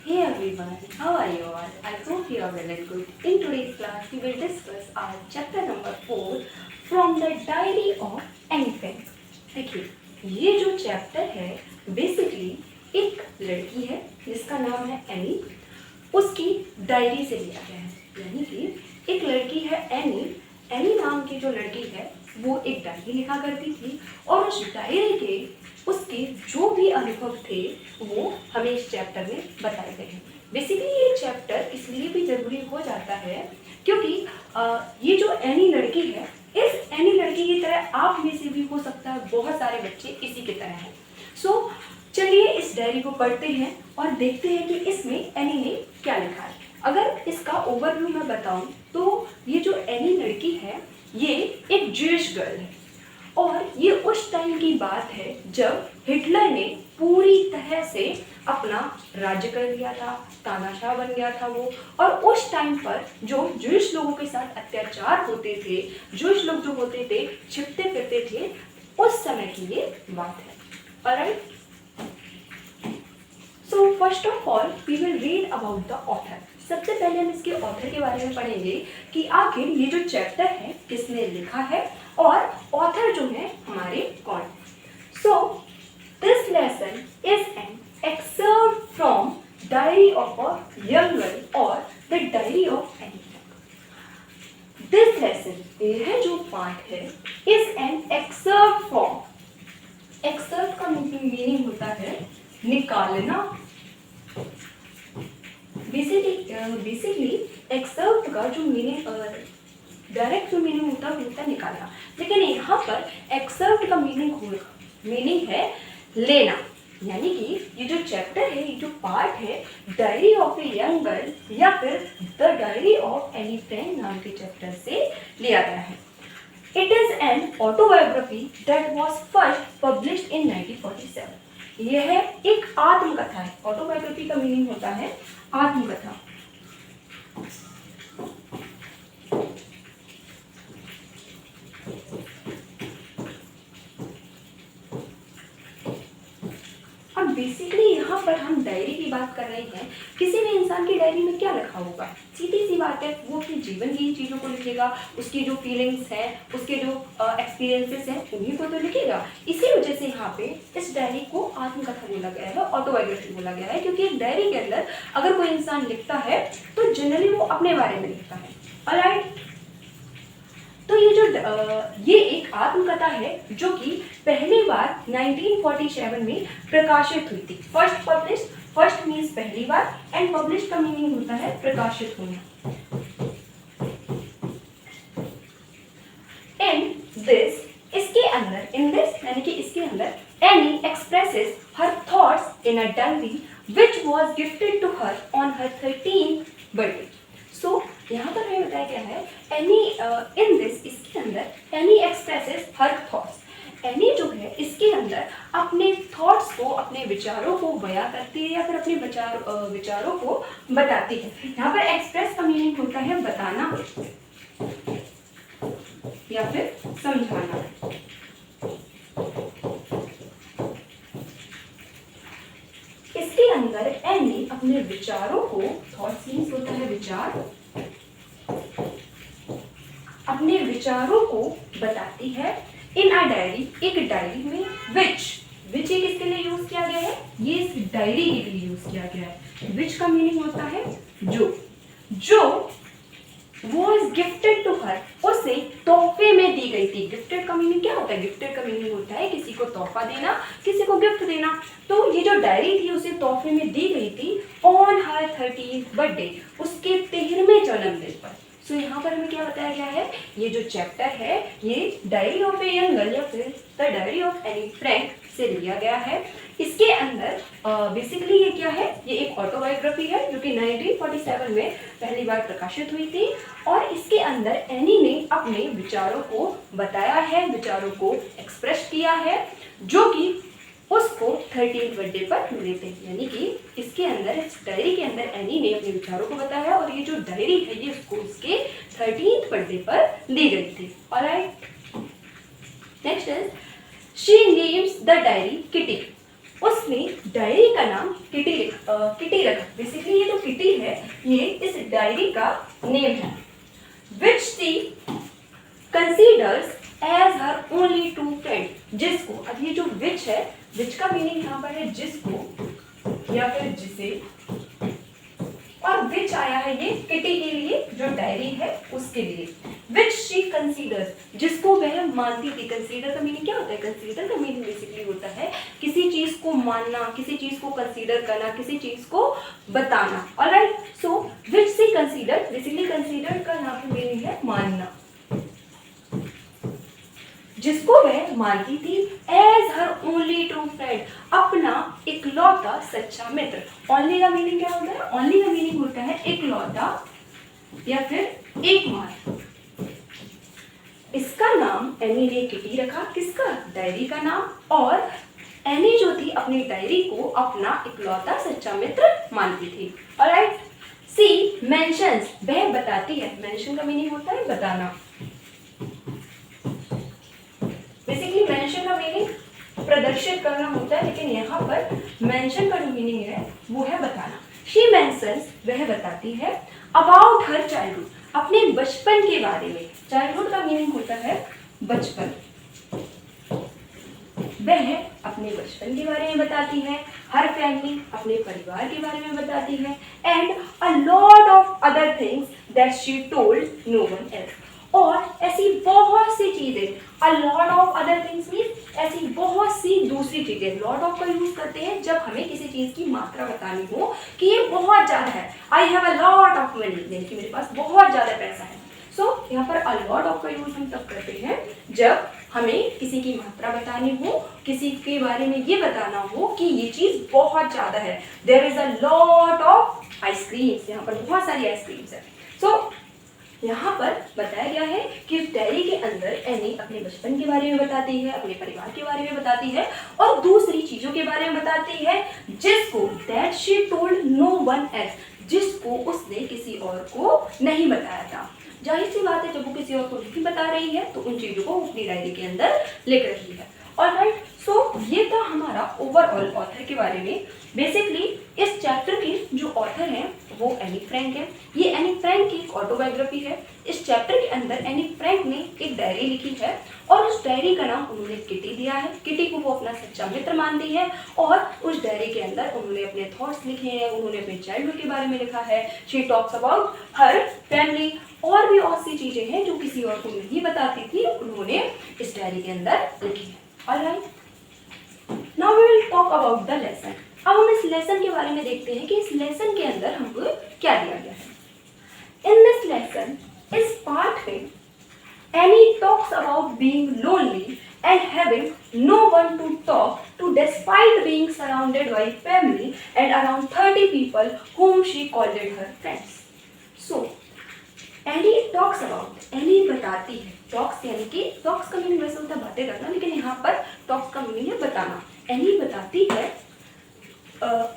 Hey everyone, how are you all? I hope you are well and good. In today's class, we will discuss our chapter number 4 from the Diary of Annie Frank. देखिए, ये जो chapter है basically एक लड़की है जिसका नाम है एनी, उसकी डायरी से लिया गया है। यानी कि एक लड़की है एनी, एनी नाम की जो लड़की है वो एक डायरी लिखा करती थी और उस डायरी के उसके जो भी अनुभव थे वो हमें इस चैप्टर में बताए गए हैं। बेसिकली ये चैप्टर इसलिए भी ज़रूरी हो जाता है क्योंकि ये जो एनी लड़की है, इस एनी लड़की की तरह आप में से भी हो सकता है बहुत सारे बच्चे इसी की तरह हैं। सो चलिए इस डायरी को पढ़ते हैं और देखते हैं कि इसमें एनी ने क्या लिखा है। अगर इसका ओवरव्यू मैं बताऊं तो ये जो एनी लड़की है ये एक ज्यूइश गर्ल है और ये उस टाइम की बात है जब हिटलर ने पूरी तरह से अपना राज्य कर लिया था, तानाशाह बन गया था वो। और उस टाइम पर जो ज्यूइश लोगों के साथ अत्याचार होते थे, ज्यूइश लोग जो होते थे छिपते फिरते थे, उस समय की ये बात है। Alright, so first of all we will read about the author. सबसे पहले हम इसके ऑथर के बारे में पढ़ेंगे कि आखिर ये जो चैप्टर है किसने लिखा है और ऑथर जो है हमारे कौन। So this lesson is an excerpt from diary of a young girl और the diary of Anne Frank. This lesson, यह जो पाठ है, is an excerpt from, excerpt का मीनिंग होता है निकालना। बेसिकली एक्सर्प्ट का जो मीनिंग डायरेक्ट जो मीनिंग होता है निकालना, लेकिन यहाँ पर एक्सर्प्ट का मीनिंग है लेना। यानी कि ये जो चैप्टर है, ये जो पार्ट है diary of a young girl या फिर the diary of Anne Frank नाम के चैप्टर से लिया गया है। It is an autobiography that was first published in 1947। यह एक आत्मकथा है। ऑटोबायोग्राफी का मीनिंग होता है आत्मकथा। अब बेसिकली यहाँ पर हम डायरी की बात कर रहे हैं। किसी भी इंसान की डायरी में क्या लिखा होगा? सीधी सी बात है, वो अपने जीवन की चीज़ों को लिखेगा, उसकी जो फीलिंग्स हैं, उसके जो एक्सपीरियंसेस हैं, उन्हीं को तो लिखेगा। इसी वजह से यहाँ पे इस डायरी को आत्मकथा बोला गया है, ऑटोबायोग्राफी बोला गया है, क्योंकि एक डायरी के अंदर अगर कोई इंसान लिखता है तो जनरली वो अपने बारे में लिखता है। ऑलराइट, तो ये एक आत्मकथा है जो कि पहली बार 1947 में प्रकाशित हुई थी। फर्स्ट पब्लिश, फर्स्ट मीन्स पहली बार एंड पब्लिश का मीनिंग होता है प्रकाशित होना। इन दिस, इसके अंदर, इन दिस यानी कि इसके अंदर, Anne expresses her thoughts in a diary which was gifted to her on her 13th birthday. So यहाँ पर हमें बताया गया है एनी इन दिस, इसके अंदर Anne expresses her thoughts. Any जो है इसके अंदर अपने थॉट्स को, अपने विचारों को बयां करती है या फिर अपने विचारों को बताती है। यहाँ पर एक्सप्रेस का मीनिंग होता है बताना या फिर समझाना। इसके अंदर एनी अपने विचारों को, थॉट्स मीन्स होता है विचार, अपने विचारों को बताती है इन अ डायरी, एक डायरी में, विच ये किसके लिए यूज किया गया है? ये इस डायरी के लिए यूज किया गया है। विच का मीनिंग होता है जो वॉज गिफ्टेड टू हर, उसे तोहफे में दी गई थी। गिफ्टेड का मीनिंग क्या होता है? गिफ्टेड का मीनिंग होता है किसी को तोहफा देना, किसी को गिफ्ट देना। तो ये जो डायरी थी उसे तोहफे में दी गई थी ऑन हर 13th बर्थडे, उसके 13वें जन्मदिन पर। सो यहाँ पर हमें क्या बताया गया है? ये जो चैप्टर है ये diary of a young girl या फिर the diary of Anne Frank से लिया गया है। इसके अंदर बेसिकली ये क्या है? ये एक ऑटोबायोग्राफी है जो कि 1947 में पहली बार प्रकाशित हुई थी और इसके अंदर एनी ने अपने विचारों को बताया है, विचारों को एक्सप्रेस किया है, जो कि उसको 13th बर्थडे पर मिले थे। यानी कि इसके अंदर, इस डायरी के अंदर एनी ने अपने विचारों को बताया और ये जो डायरी है ये उसको उसके 13th बर्थडे पर दी गई थी। Alright, next is she names the diary kitty. उसने डायरी का नाम किटी रखा। बेसिकली ये जो किटी है ये इस डायरी का नेम है, which she considers as her only true friend, जिसको, अब ये जो विच है, विच का मीनिंग यहाँ पर है जिसको या फिर जिसे, और विच आया है ये किटी के लिए जो डायरी है उसके लिए। विच शी कंसीडर्स, जिसको वह मानती थी। कंसीडर का मीनिंग क्या होता है? कंसीडर का मीनिंग बेसिकली होता है किसी चीज को मानना, किसी चीज को कंसीडर करना, किसी चीज को बताना। Alright, so which she consider, basically consider का यहाँ पे मीनिंग है मानना, जिसको वह मानती थी as her only true friend, अपना इकलौता सच्चा मित्र। ओनली का मीनिंग क्या होता है? ओनली का मीनिंग होता है इकलौता या फिर एकमात्र। इसका नाम एनी ने किटी रखा, किसका? डायरी का नाम। और एनी जो थी अपनी डायरी को अपना इकलौता सच्चा मित्र मानती थी। ऑलराइट, सी मेंशंस, वह बताती है। मेंशन का मीनिंग होता है बताना। बेसिकली मेंशन का मीनिंग प्रदर्शित करना होता है, लेकिन यहाँ पर मेंशन का जो मीनिंग है वो है बताना। शी मेंशंस, वह बताती है, अबाउट हर चाइल्डहुड, अपने बचपन के बारे में। चाइल्डहुड का मीनिंग होता है बचपन। वह अपने बचपन के बारे में बताती है, हर फैमिली, अपने परिवार के बारे में बताती है, and a lot of other things that she told no one else, और ऐसी बहुत सी चीजें। A lot of other things means ऐसी बहुत सी दूसरी चीजें। लॉट ऑफ का यूज करते हैं जब हमें किसी चीज की मात्रा बतानी हो कि ये बहुत ज्यादा है। I have a lot of money, यानी कि मेरे पास बहुत ज्यादा पैसा है। सो यहाँ पर अ लॉट ऑफ का यूज हम तब करते हैं जब हमें किसी की मात्रा बतानी हो, किसी के बारे में ये बताना हो कि ये चीज बहुत ज्यादा है। There is a lot of ice creams, यहाँ पर बहुत सारी आइसक्रीम्स है। सो यहाँ पर बताया गया है कि इस डायरी के अंदर एनी अपने बचपन के बारे में बताती है, अपने परिवार के बारे में बताती है, और दूसरी चीजों के बारे में बताती है, जिसको that she told no one else, जिसको उसने किसी और को नहीं बताया था। जाहिर सी बात है, जब वो किसी और को नहीं बता रही है तो उन चीजों को अपनी डायरी के अंदर लिख रही है। ऑलराइट, सो ये था हमारा ओवरऑल ऑथर के बारे में। बेसिकली इस चैप्टर के जो ऑथर हैं वो एनी फ्रैंक है। ये एनी फ्रैंक की एक ऑटोबायोग्राफी है। इस चैप्टर के अंदर एनी फ्रैंक ने एक डायरी लिखी है और उस डायरी का नाम उन्होंने किटी दिया है। किटी को वो अपना सच्चा मित्र मानती है और उस डायरी के अंदर उन्होंने अपने थॉट्स लिखे हैं, उन्होंने अपने चाइल्डहुड के बारे में लिखा है। She talks about her family, और भी बहुत सी चीजें हैं जो किसी और को नहीं बताती थी, उन्होंने इस डायरी के अंदर लिखी है। Alright, now we will talk about the lesson. अब हम इस लेसन के बारे में देखते हैं कि इस लेसन के अंदर हमको क्या दिया गया है। इन दिस लेसन, इस पार्ट में any talks about being lonely and having no one to talk to despite being surrounded by family and around 30 people whom she called her friends. So, Annie talks about, Annie बताती है, talks यानी कि talks का meaning वैसे होता है बातें करना, लेकिन यहाँ पर talks का मीनिंग है बताना। Annie बताती है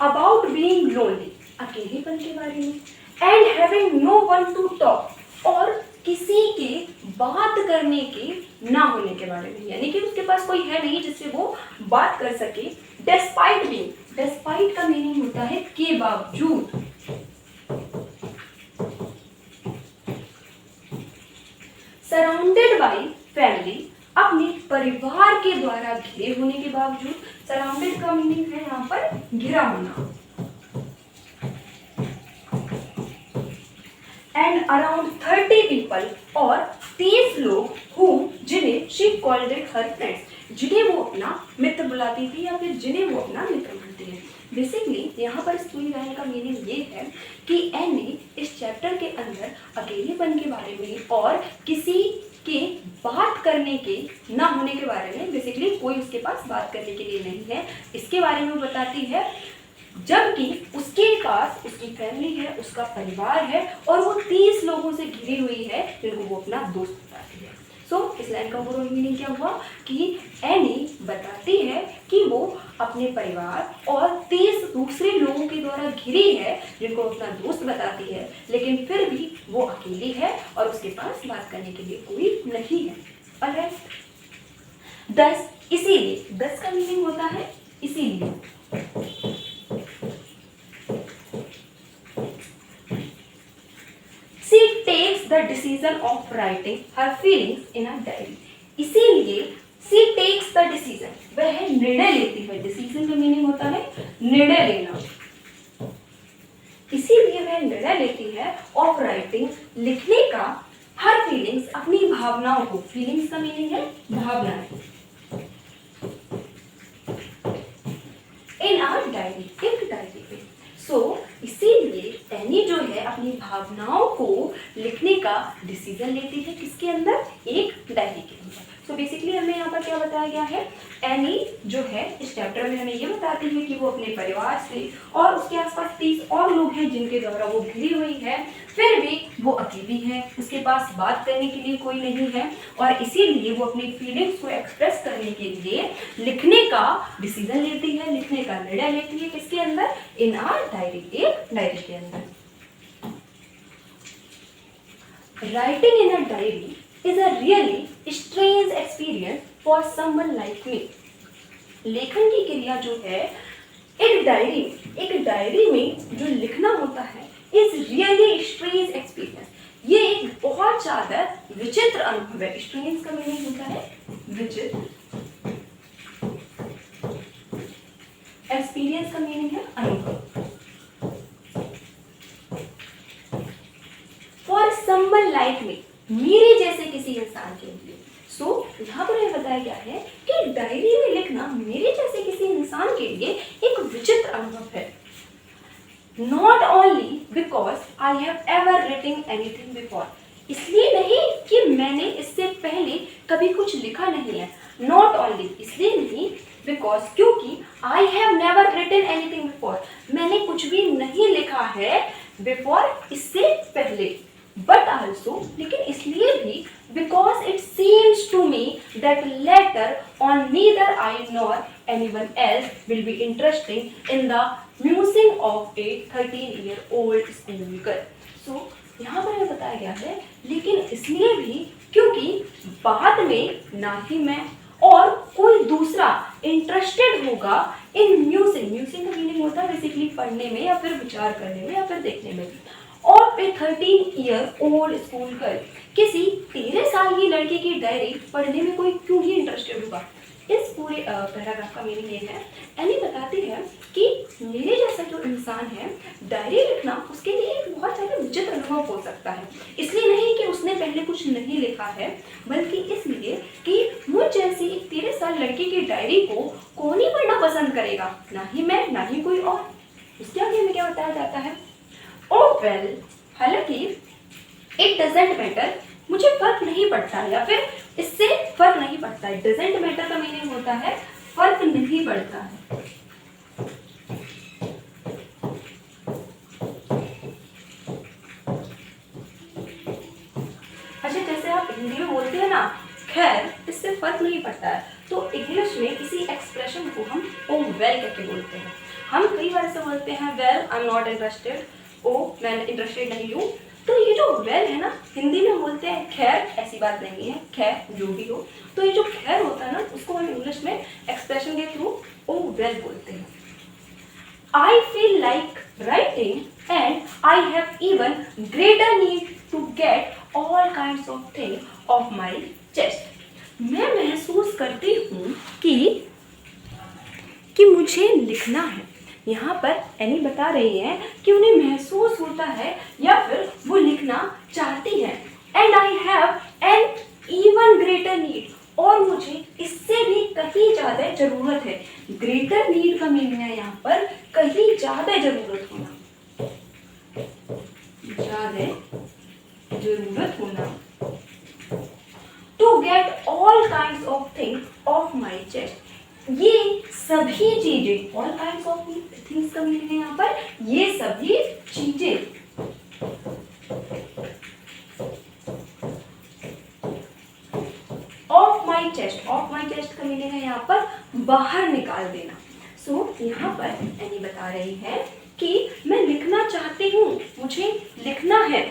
about being lonely, अकेलेपन के बारे में, and having no one to talk, और किसी के बात करने के ना होने के बारे में, यानी कि उसके पास कोई है नहीं जिससे वो बात कर सके। डेस्पाइट बीइंग, डेस्पाइट का मीनिंग होता है के बावजूद। सराउंडेड बाय फैमिली, अपने परिवार के द्वारा घिरे होने के बावजूद। सराउंडेड का मीनिंग है यहाँ पर घिरा होना। एंड अराउंड 30 पीपल, और 30 लोग whom, जिन्हें शी कॉल्ड हर फ्रेंड्स, जिन्हें वो अपना मित्र बुलाती थी या फिर जिन्हें वो अपना मित्र मानती है। बेसिकली यहाँ पर इस पूरी लाइन का मीनिंग ये है कि एनी इस चैप्टर के अंदर अकेलेपन के बारे में और किसी के बात करने के ना होने के बारे में, बेसिकली कोई उसके पास बात करने के लिए नहीं है, इसके बारे में वो बताती है। जबकि उसके पास उसकी फैमिली है, उसका परिवार है, और वो 30 लोगों से घिरी हुई है जिनको वो अपना दोस्त बताती है। सो इस लाइन का ओवरऑल मीनिंग क्या हुआ कि एनी बताती है कि वो अपने परिवार और 30 दूसरे लोगों के द्वारा घिरी है जिनको अपना दोस्त बताती है, लेकिन फिर भी वो अकेली है और उसके पास बात करने के लिए कोई नहीं है। ऑलराइट, 10 इसीलिए, 10 का मीनिंग होता है इसीलिए। She takes the decision of writing her feelings in a diary. इसीलिए she takes the decision, वह निर्णय लेती है. Decision का मीनिंग होता है निर्णय लेना. इसीलिए वह निर्णय लेती है of writing, लिखने का, her feelings, अपनी भावनाओं को. Feelings का मीनिंग है भावनाएं. In our diary, एक डायरी पे. सो इसीलिए एनी जो है अपनी भावनाओं को लिखने का डिसीजन लेती है किसके अंदर, एक डायरी के अंदर. सो बेसिकली हमें यहाँ पर क्या बताया गया है, एनी जो है इस चैप्टर में हमें ये बताती है कि वो अपने परिवार से और उसके आसपास 30 और लोग हैं जिनके द्वारा वो घिरी हुई है, फिर भी वो अकेली है, उसके पास बात करने के लिए कोई नहीं है और इसीलिए वो अपनी फीलिंग्स को एक्सप्रेस करने के लिए लिखने का डिसीजन लेती है, लिखने का निर्णय लेती है किसके अंदर, इन आवर डायरी, एक डायरी के अंदर. Writing in a diary is a really strange experience for someone like me. लेखन की क्रिया जो है एक डायरी में जो लिखना होता है is really strange experience. ये एक बहुत ज्यादा विचित्र अनुभव है. Strange का मीनिंग होता है विचित्र. Experience का मीनिंग है अनुभव. For someone like me, मेरे जैसे किसी इंसान के लिए. सो यहाँ पर यह बताया गया है कि डायरी में लिखना मेरे जैसे किसी इंसान के लिए एक विचित्र अनुभव है. Not only because I have ever written anything before, इसलिए नहीं कि मैंने इससे पहले कभी कुछ लिखा नहीं है. नॉट ओनली इसलिए नहीं, बिकॉज क्योंकि I have never written anything before, मैंने कुछ भी नहीं लिखा है बिफोर, इससे पहले. बट आल्सो, लेकिन इसलिए भी, because it seems to me that later on neither I nor anyone else will be interesting in the musing of a 13-year-old school girl. So यहाँ पर यह बताया गया है लेकिन इसलिए भी क्योंकि बाद में ना ही मैं और कोई दूसरा इंटरेस्टेड होगा इन म्यूजिंग. म्यूजिंग का मीनिंग होता है बेसिकली पढ़ने में या फिर विचार करने में या फिर देखने में. और ए 13-year-old स्कूल गर्ल, किसी 13 साल की लड़की की डायरी पढ़ने में कोई क्यों ही इंटरेस्टेड होगा. इस पूरे पैराग्राफ का मीनिंग ये है, एनी बताती है कि मेरे जैसा जो इंसान है डायरी लिखना उसके लिए एक बहुत ज़्यादा विचित्र अनुभव हो सकता है. इसलिए नहीं कि उसने पहले कुछ नहीं लिखा है, बल्कि इसलिए कि मुझ जैसी एक 13 साल लड़की की डायरी को कौन ही पढ़ना पसंद करेगा, ना ही मैं ना ही कोई और. उसके आगे में क्या बताया जाता है, ओह वेल, हालांकि इट डजंट मैटर, मुझे फर्क नहीं पड़ता है या फिर इससे फर्क नहीं पड़ता है. डजंट मैटर का मीनिंग होता है फर्क नहीं पड़ता है. अच्छा, जैसे आप हिंदी में बोलते हैं ना खैर, इससे फर्क नहीं पड़ता है, तो इंग्लिश में इसी एक्सप्रेशन को हम ओह वेल करके बोलते हैं. हम कई बार ऐसे बोलते हैं well I am not interested, ओ मैं इंटरेस्टेड नहीं हूँ. तो ये जो वेल है ना, हिंदी में बोलते हैं खैर, ऐसी बात नहीं है, खैर जो भी हो. तो ये जो खैर होता है ना, उसको हम इंग्लिश में एक्सप्रेशन के थ्रू ओ वेल बोलते हैं. I feel like writing and I have even greater need to get all kinds of thing off my chest. मैं महसूस करती हूँ कि मुझे लिखना है. यहाँ पर एनी बता रही है कि उन्हें महसूस होता है या फिर वो लिखना चाहती है. And I have an even greater need, और मुझे इससे भी कहीं ज़्यादा ज़रूरत है. ग्रेटर नीड का मीनिंग है यहाँ पर कहीं ज़्यादा ज़रूरत होना, ज़्यादा ज़रूरत होना. To get all kinds of things off my chest, ये सभी चीजें, ऑल काइंड्स ऑफ थिंग्स का मीनिंग है यहाँ पर ये सभी चीजें. Off my chest, off my chest का मीनिंग है यहाँ पर बाहर निकाल देना. सो यहाँ पर एनी बता रही है कि मैं लिखना चाहती हूँ, मुझे लिखना है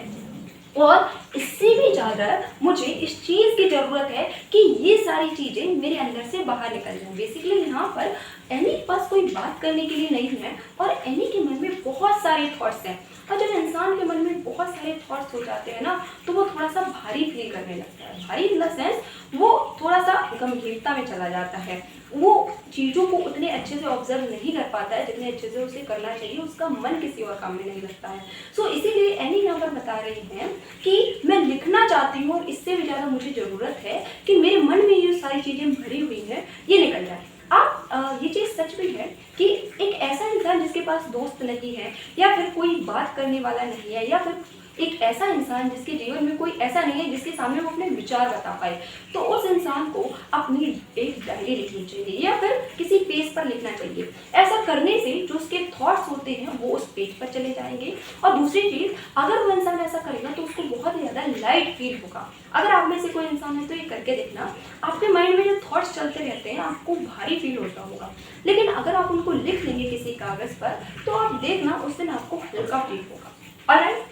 और इससे भी ज़्यादा मुझे इस चीज़ की ज़रूरत है कि ये सारी चीज़ें मेरे अंदर से बाहर निकल जाएं। बेसिकली यहाँ पर एनी के पास कोई बात करने के लिए नहीं है और एनी के मन में बहुत सारे थॉट्स हैं। और जब इंसान के मन में बहुत सारे थॉट्स हो जाते हैं ना, तो वो थोड़ा सा भारी फील करने लगता है। भारी इन द सेंस वो थोड़ा सा गंभीरता में चला जाता है, वो चीज़ों को उतने अच्छे से ऑब्जर्व नहीं कर पाता है जितने अच्छे से उसे करना चाहिए, उसका मन किसी और काम में नहीं लगता है। सो इसीलिए एनी यहाँ पर बता रही हैं कि मैं लिखना चाहती हूँ और इससे भी ज़्यादा मुझे ज़रूरत है कि मेरे मन में ये सारी चीज़ें भरी हुई हैं, ये निकल जाए। आप ये चीज़ सच भी है कि एक ऐसा इंसान जिसके पास दोस्त नहीं है या फिर कोई बात करने वाला नहीं है या फिर एक ऐसा इंसान जिसके जीवन में कोई ऐसा नहीं है जिसके सामने वो अपने विचार बता पाए, तो उस इंसान को अपनी एक डायरी लिखनी चाहिए या फिर किसी पेज पर लिखना चाहिए। ऐसा करने से जो उसके थॉट्स होते हैं वो उस पेज पर चले जाएंगे। और दूसरी चीज़, अगर वो इंसान ऐसा करेगा तो उसको बहुत ही ज़्यादा लाइट फील होगा। अगर आप में से कोई इंसान है तो ये करके देखना, आपके माइंड में जो थॉट्स चलते रहते हैं आपको भारी फील होता होगा, लेकिन अगर आप उनको लिख लेंगे किसी कागज़ पर तो आप देखना उस दिन आपको हल्का फील होगा। Alright,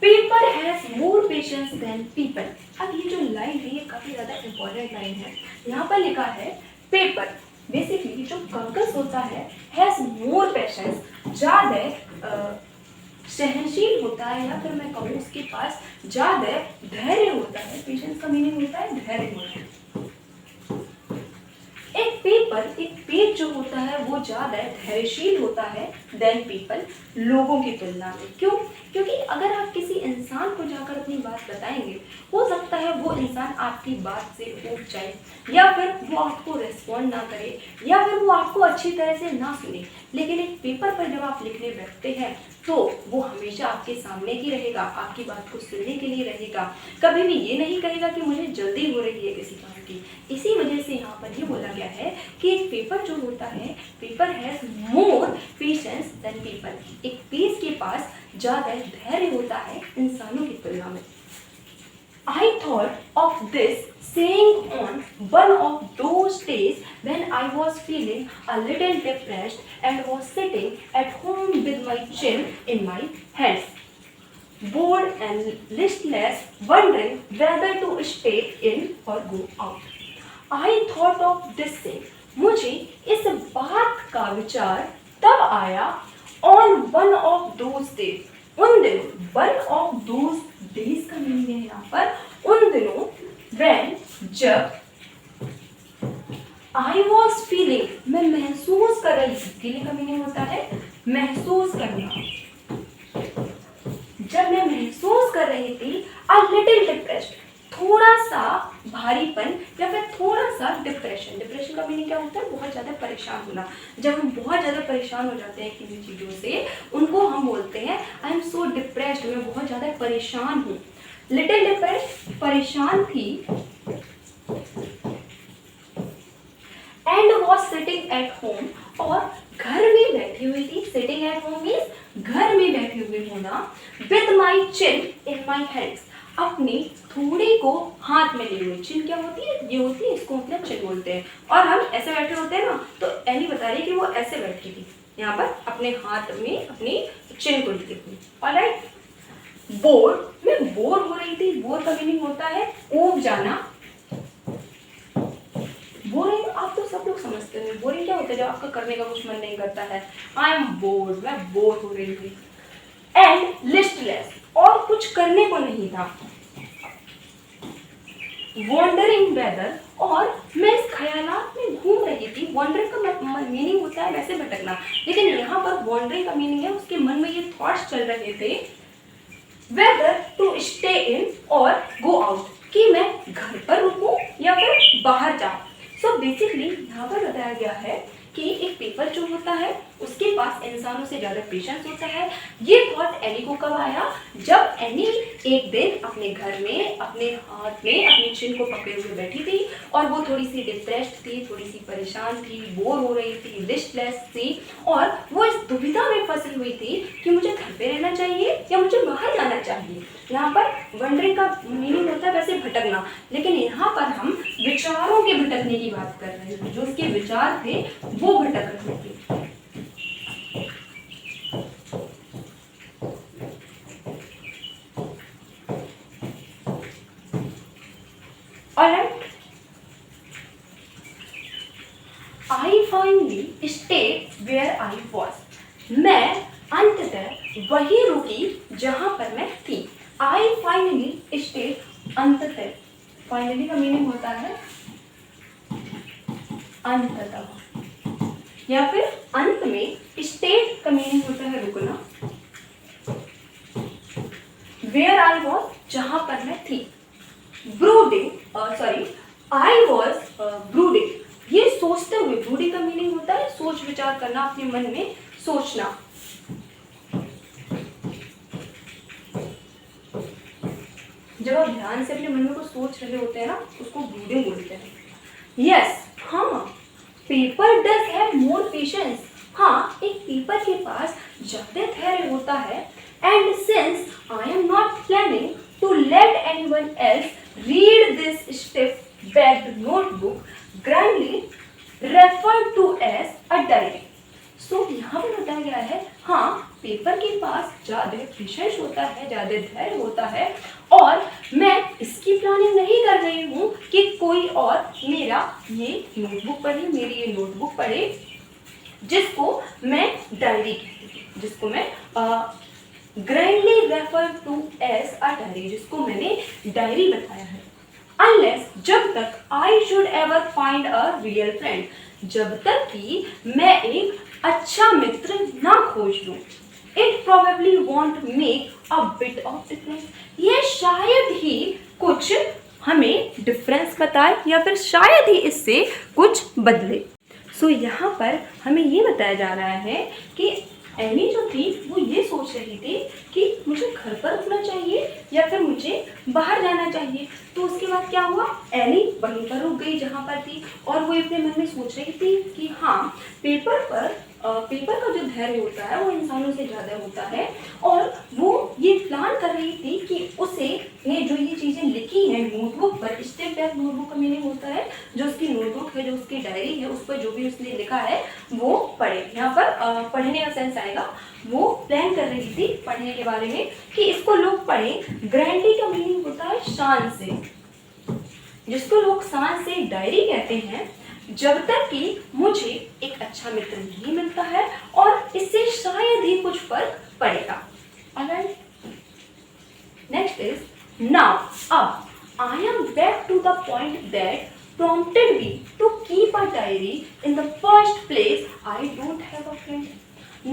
People has more patience than people। अब ये जो लाइन है ये काफ़ी ज़्यादा इम्पोर्टेंट लाइन है। यहाँ पर लिखा है पेपर, बेसिकली जो कागज होता है हैज़ मोर पेशेंस, ज़्यादा सहनशील होता है, या फिर मैं कहूँ उसके पास ज़्यादा धैर्य होता है। पेशेंस का मीनिंग होता है धैर्य होता है। एक पेज जो होता है वो ज़्यादा धैर्यशील होता है देन पीपल, लोगों की तुलना में। क्यों? क्योंकि अगर आप किसी इंसान को जाकर अपनी बात बताएंगे, हो सकता है वो इंसान आपकी बात से ऊब जाए या फिर वो आपको रिस्पॉन्ड ना करे या फिर वो आपको अच्छी तरह से ना सुने। लेकिन एक पेपर पर जब आप लिखने बैठते हैं तो वो हमेशा आपके सामने ही रहेगा, आपकी बात को सुनने के लिए रहेगा, कभी भी ये नहीं कहेगा कि मुझे जल्दी हो रही है किसी काम की। इसी वजह से यहाँ पर ये बोला गया है कि एक पेपर जो होता है, paper has more patience than people. एक पेज के पास ज़्यादा धैर्य होता है इंसानों की तुलना में। I thought of this saying on one of those days when I was feeling a little depressed and was sitting at home with my chin in my hands, bored and listless, wondering whether to stay in or go out. I thought of this saying, मुझे इस बात का विचार तब आया on one of those days, उन दिनों। One of those days का मीनिंग है यहाँ पर उन दिनों, when जब, I was feeling मैं महसूस कर रही थी, फीलिंग का मीनिंग होता है महसूस करना। जब मैं महसूस कर रही थी a little depressed, थोड़ा सा भारीपन या फिर थोड़ा सा डिप्रेशन। डिप्रेशन का मीनिंग क्या होता है? बहुत ज़्यादा परेशान होना। जब हम बहुत ज़्यादा परेशान हो जाते हैं किसी चीज़ों से, उनको हम बोलते हैं आई एम सो डिप्रेस्ड, मैं बहुत ज़्यादा परेशान हूँ। लिटिल डिप्रेस्ड, परेशान थी। And was sitting at home, और घर में बैठी हुई थी। सिटिंग एट होम मीन्स घर में बैठे हुए होना। With my chin in my hands, अपनी थोड़ी को हाथ में ली हुई। चिन क्या होती है? ये होती है, इसको मतलब चिन बोलते हैं। और हम ऐसे बैठे होते हैं ना, तो एनी बता रही है कि वो ऐसे बैठी थी, यहाँ पर अपने हाथ में अपनी चिन को ली हुई। ऑलराइट, बोर, मैं बोर हो रही थी। बोर का मीनिंग होता है ऊब जाना। बोरिंग आप तो सब लोग समझते हैं। बोरिंग क्या होता है? जब आपका करने का कुछ मन नहीं करता है। आई एम बोर्ड, मैं बोर हो रही थी। एंड लिस्टलेस, और कुछ करने को नहीं था। वॉन्डरिंग वेदर, और मैं इस ख्यालात में घूम रही थी। वॉन्डरिंग का मीनिंग होता है वैसे भटकना, लेकिन यहाँ पर वॉन्डरिंग का मीनिंग है उसके मन में ये थॉट्स चल रहे थे वेदर टू स्टे इन और गो आउट, कि मैं घर पर रुकूं या फिर बाहर जाऊं। सो बेसिकली यहाँ पर बताया गया है कि एक पेपर जो होता है उसके पास इंसानों से ज़्यादा पेशेंस होता है। ये थॉट एनी को कब आया? जब एनी एक दिन अपने घर में अपने हाथ में अपनी चिन को पकड़े हुए बैठी थी और वो थोड़ी सी डिप्रेस्ड थी, थोड़ी सी परेशान थी, बोर हो रही थी, लिस्टलेस थी, और वो इस दुविधा में फंसी हुई थी कि मुझे घर पे रहना चाहिए या मुझे बाहर जाना चाहिए। यहाँ पर वंडरिंग का मीनिंग होता है वैसे भटकना, लेकिन यहाँ पर हम विचारों के भटकने की बात कर रहे हैं। जो उसके विचार थे वो भटक रहे थे। Alright. I finally stayed where I was. मैं अंततः वही रुकी जहां पर मैं थी. I finally stayed. अंततः फाइनली का मीनिंग होता है अंततः, या फिर अंत में. स्टेट का मीनिंग होता है रुकना. वेयर आई वॉज, जहां पर मैं थी. ब्रूडिंग, आई वॉज ब्रूडिंग, ये सोचते हुए. ब्रूडिंग का मीनिंग होता है सोच विचार करना, अपने मन में सोचना. जब आप ध्यान से अपने मन में कुछ सोच रहे होते हैं ना, उसको ब्रूडिंग बोलते हैं. यस, हाँ. Paper does have more patience. हाँ, एक पेपर के पास ज्यादा धैर्य होता है. And since I am not planning to let anyone else read this stiff backed notebook grandly referred to as a diary. So यहाँ पर बताया गया है, हाँ, पेपर के पास ज़्यादा पेशेंस होता है, ज़्यादा धैर्य होता है, और मैं इसकी प्लानिंग नहीं कर रही हूँ कि कोई और मेरा ये नोटबुक पढ़े, मेरी ये नोटबुक पढ़े, जिसको मैं डायरी कहती हूँ, जिसको मैं grandly refer to as a diary, जिसको मैंने डायरी बताया है. अनलेस, जब तक I should ever find a real friend, जब तक कि मैं एक अच्छा मित्र ना खोज लूं. It probably want make a bit of difference, ये शायद ही कुछ हमें डिफरेंस बताए, या फिर शायद ही इससे कुछ बदले. सो यहाँ पर हमें ये बताया जा रहा है कि एनी जो थी वो ये सोच रही थी कि मुझे घर पर रुकना चाहिए या फिर मुझे बाहर जाना चाहिए. तो उसके बाद क्या हुआ, एनी वहीं पर रुक गई जहाँ पर थी, और वो अपने मन में सोच रही थी कि हाँ, पेपर का जो धैर्य होता है वो इंसानों से ज़्यादा होता है, और वो ये प्लान कर रही थी कि उसे ने जो ये चीज़ें लिखी हैं नोटबुक पर. स्टेप बैक नोटबुक का मीनिंग होता है जो उसकी नोटबुक है, जो उसकी डायरी है, उस पर जो भी उसने लिखा है वो पढ़े. यहाँ पर पढ़ने का सेंस आएगा. वो प्लान कर रही थी पढ़ने के बारे में कि इसको लोग पढ़ें. ग्रैंडली का मीनिंग होता है शान से, जिसको लोग शान से डायरी कहते हैं. जब तक कि मुझे एक अच्छा मित्र नहीं मिलता है, और इससे शायद ही कुछ फर्क पड़ेगा. Alright, next is now. अब I am back to the point that prompted me to keep a diary in the first place. I don't have a friend.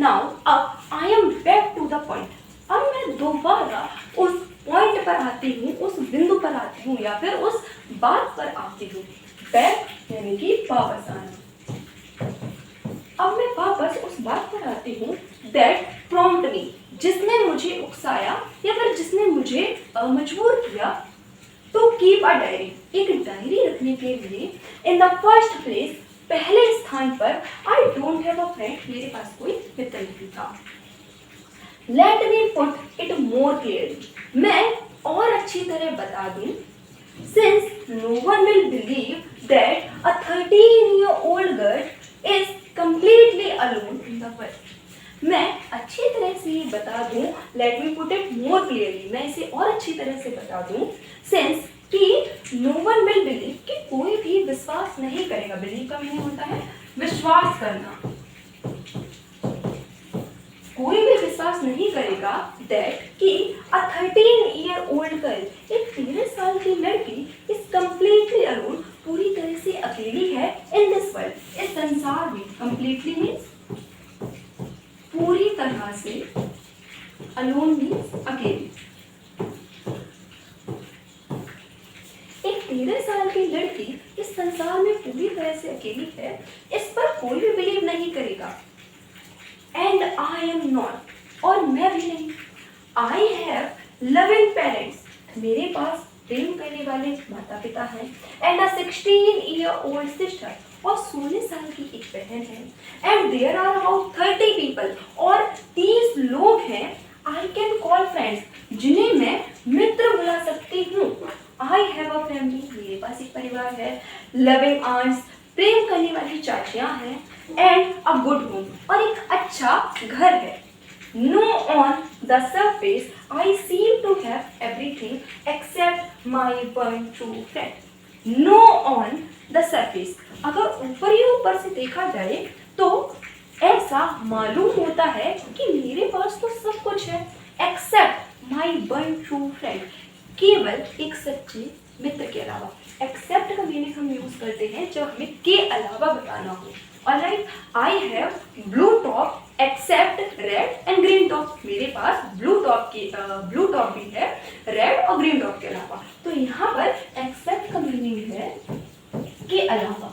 Now, अब I am back to the point. अब मैं दोबारा उस point पर आती हूँ, उस बिंदु पर आती हूँ, या फिर उस बात पर आती हूँ. बैक यानी कि वापस आना. अब मैं वापस उस बात पर आती हूँ दैट प्रॉम्प्ट मी, जिसने मुझे उकसाया या फिर जिसने मुझे मजबूर किया टू कीप अ डायरी, एक डायरी रखने के लिए. इन द फर्स्ट प्लेस, पहले स्थान पर. I don't have a friend, मेरे पास कोई मित्र नहीं था. Let me put it more clearly, मैं और अच्छी तरह बता दूं. Since no one will believe that a 13-year-old girl is completely alone in the world. मैं अच्छी तरह से ये बता दूं, let me put it more clearly, मैं इसे और अच्छी तरह से बता दूं. सिंस कि नो वन विल बिलीव, कि कोई भी विश्वास नहीं करेगा. बिलीव का मीनिंग होता है विश्वास करना. कोई भी विश्वास नहीं करेगा दैट कि अ 13-year-old गर्ल, एक 13 साल की लड़की, इज कंप्लीटली अलोन, पूरी तरह से अकेली है. इन दिस वर्ल्ड, इस संसार में. कंप्लीटली मीन्स पूरी तरह से, अलोन मीन्स अकेली. एक 13 साल की लड़की इस संसार में पूरी तरह से अकेली है, इस पर कोई भी बिलीव नहीं करेगा. एंड आई एम नॉट, और मैं भी नहीं. आई हैव लविंग पेरेंट्स, मेरे पास प्रेम करने वाले माता पिता हैं. एंड अ 16-year-old सिस्टर, और 16 साल की एक बहन है. And there are about 30 people, और 30 लोग हैं. आई कैन कॉल फ्रेंड्स, जिन्हें मैं मित्र बुला सकती हूँ. आई हैव अ फैमिली, मेरे पास एक परिवार है. लविंग आंट्स, प्रेम करने वाली चाचियाँ हैं. एंड अ गुड होम, और एक अच्छा घर है. No on the surface I seem to have everything except my one true friend. No on the surface. अगर ऊपर से देखा जाए तो ऐसा मालूम होता है कि मेरे पास तो सब कुछ है except my one true friend, केवल एक सच्चे मित्र के अलावा। एक्सेप्ट का मीनिंग हम यूज करते हैं जब हमें के अलावा बताना हो। Alright, I have blue top except red and green top. मेरे पास ब्लू टॉप भी है रेड और ग्रीन टॉप के अलावा। तो यहाँ पर एक्सेप्ट का मीनिंग है के अलावा।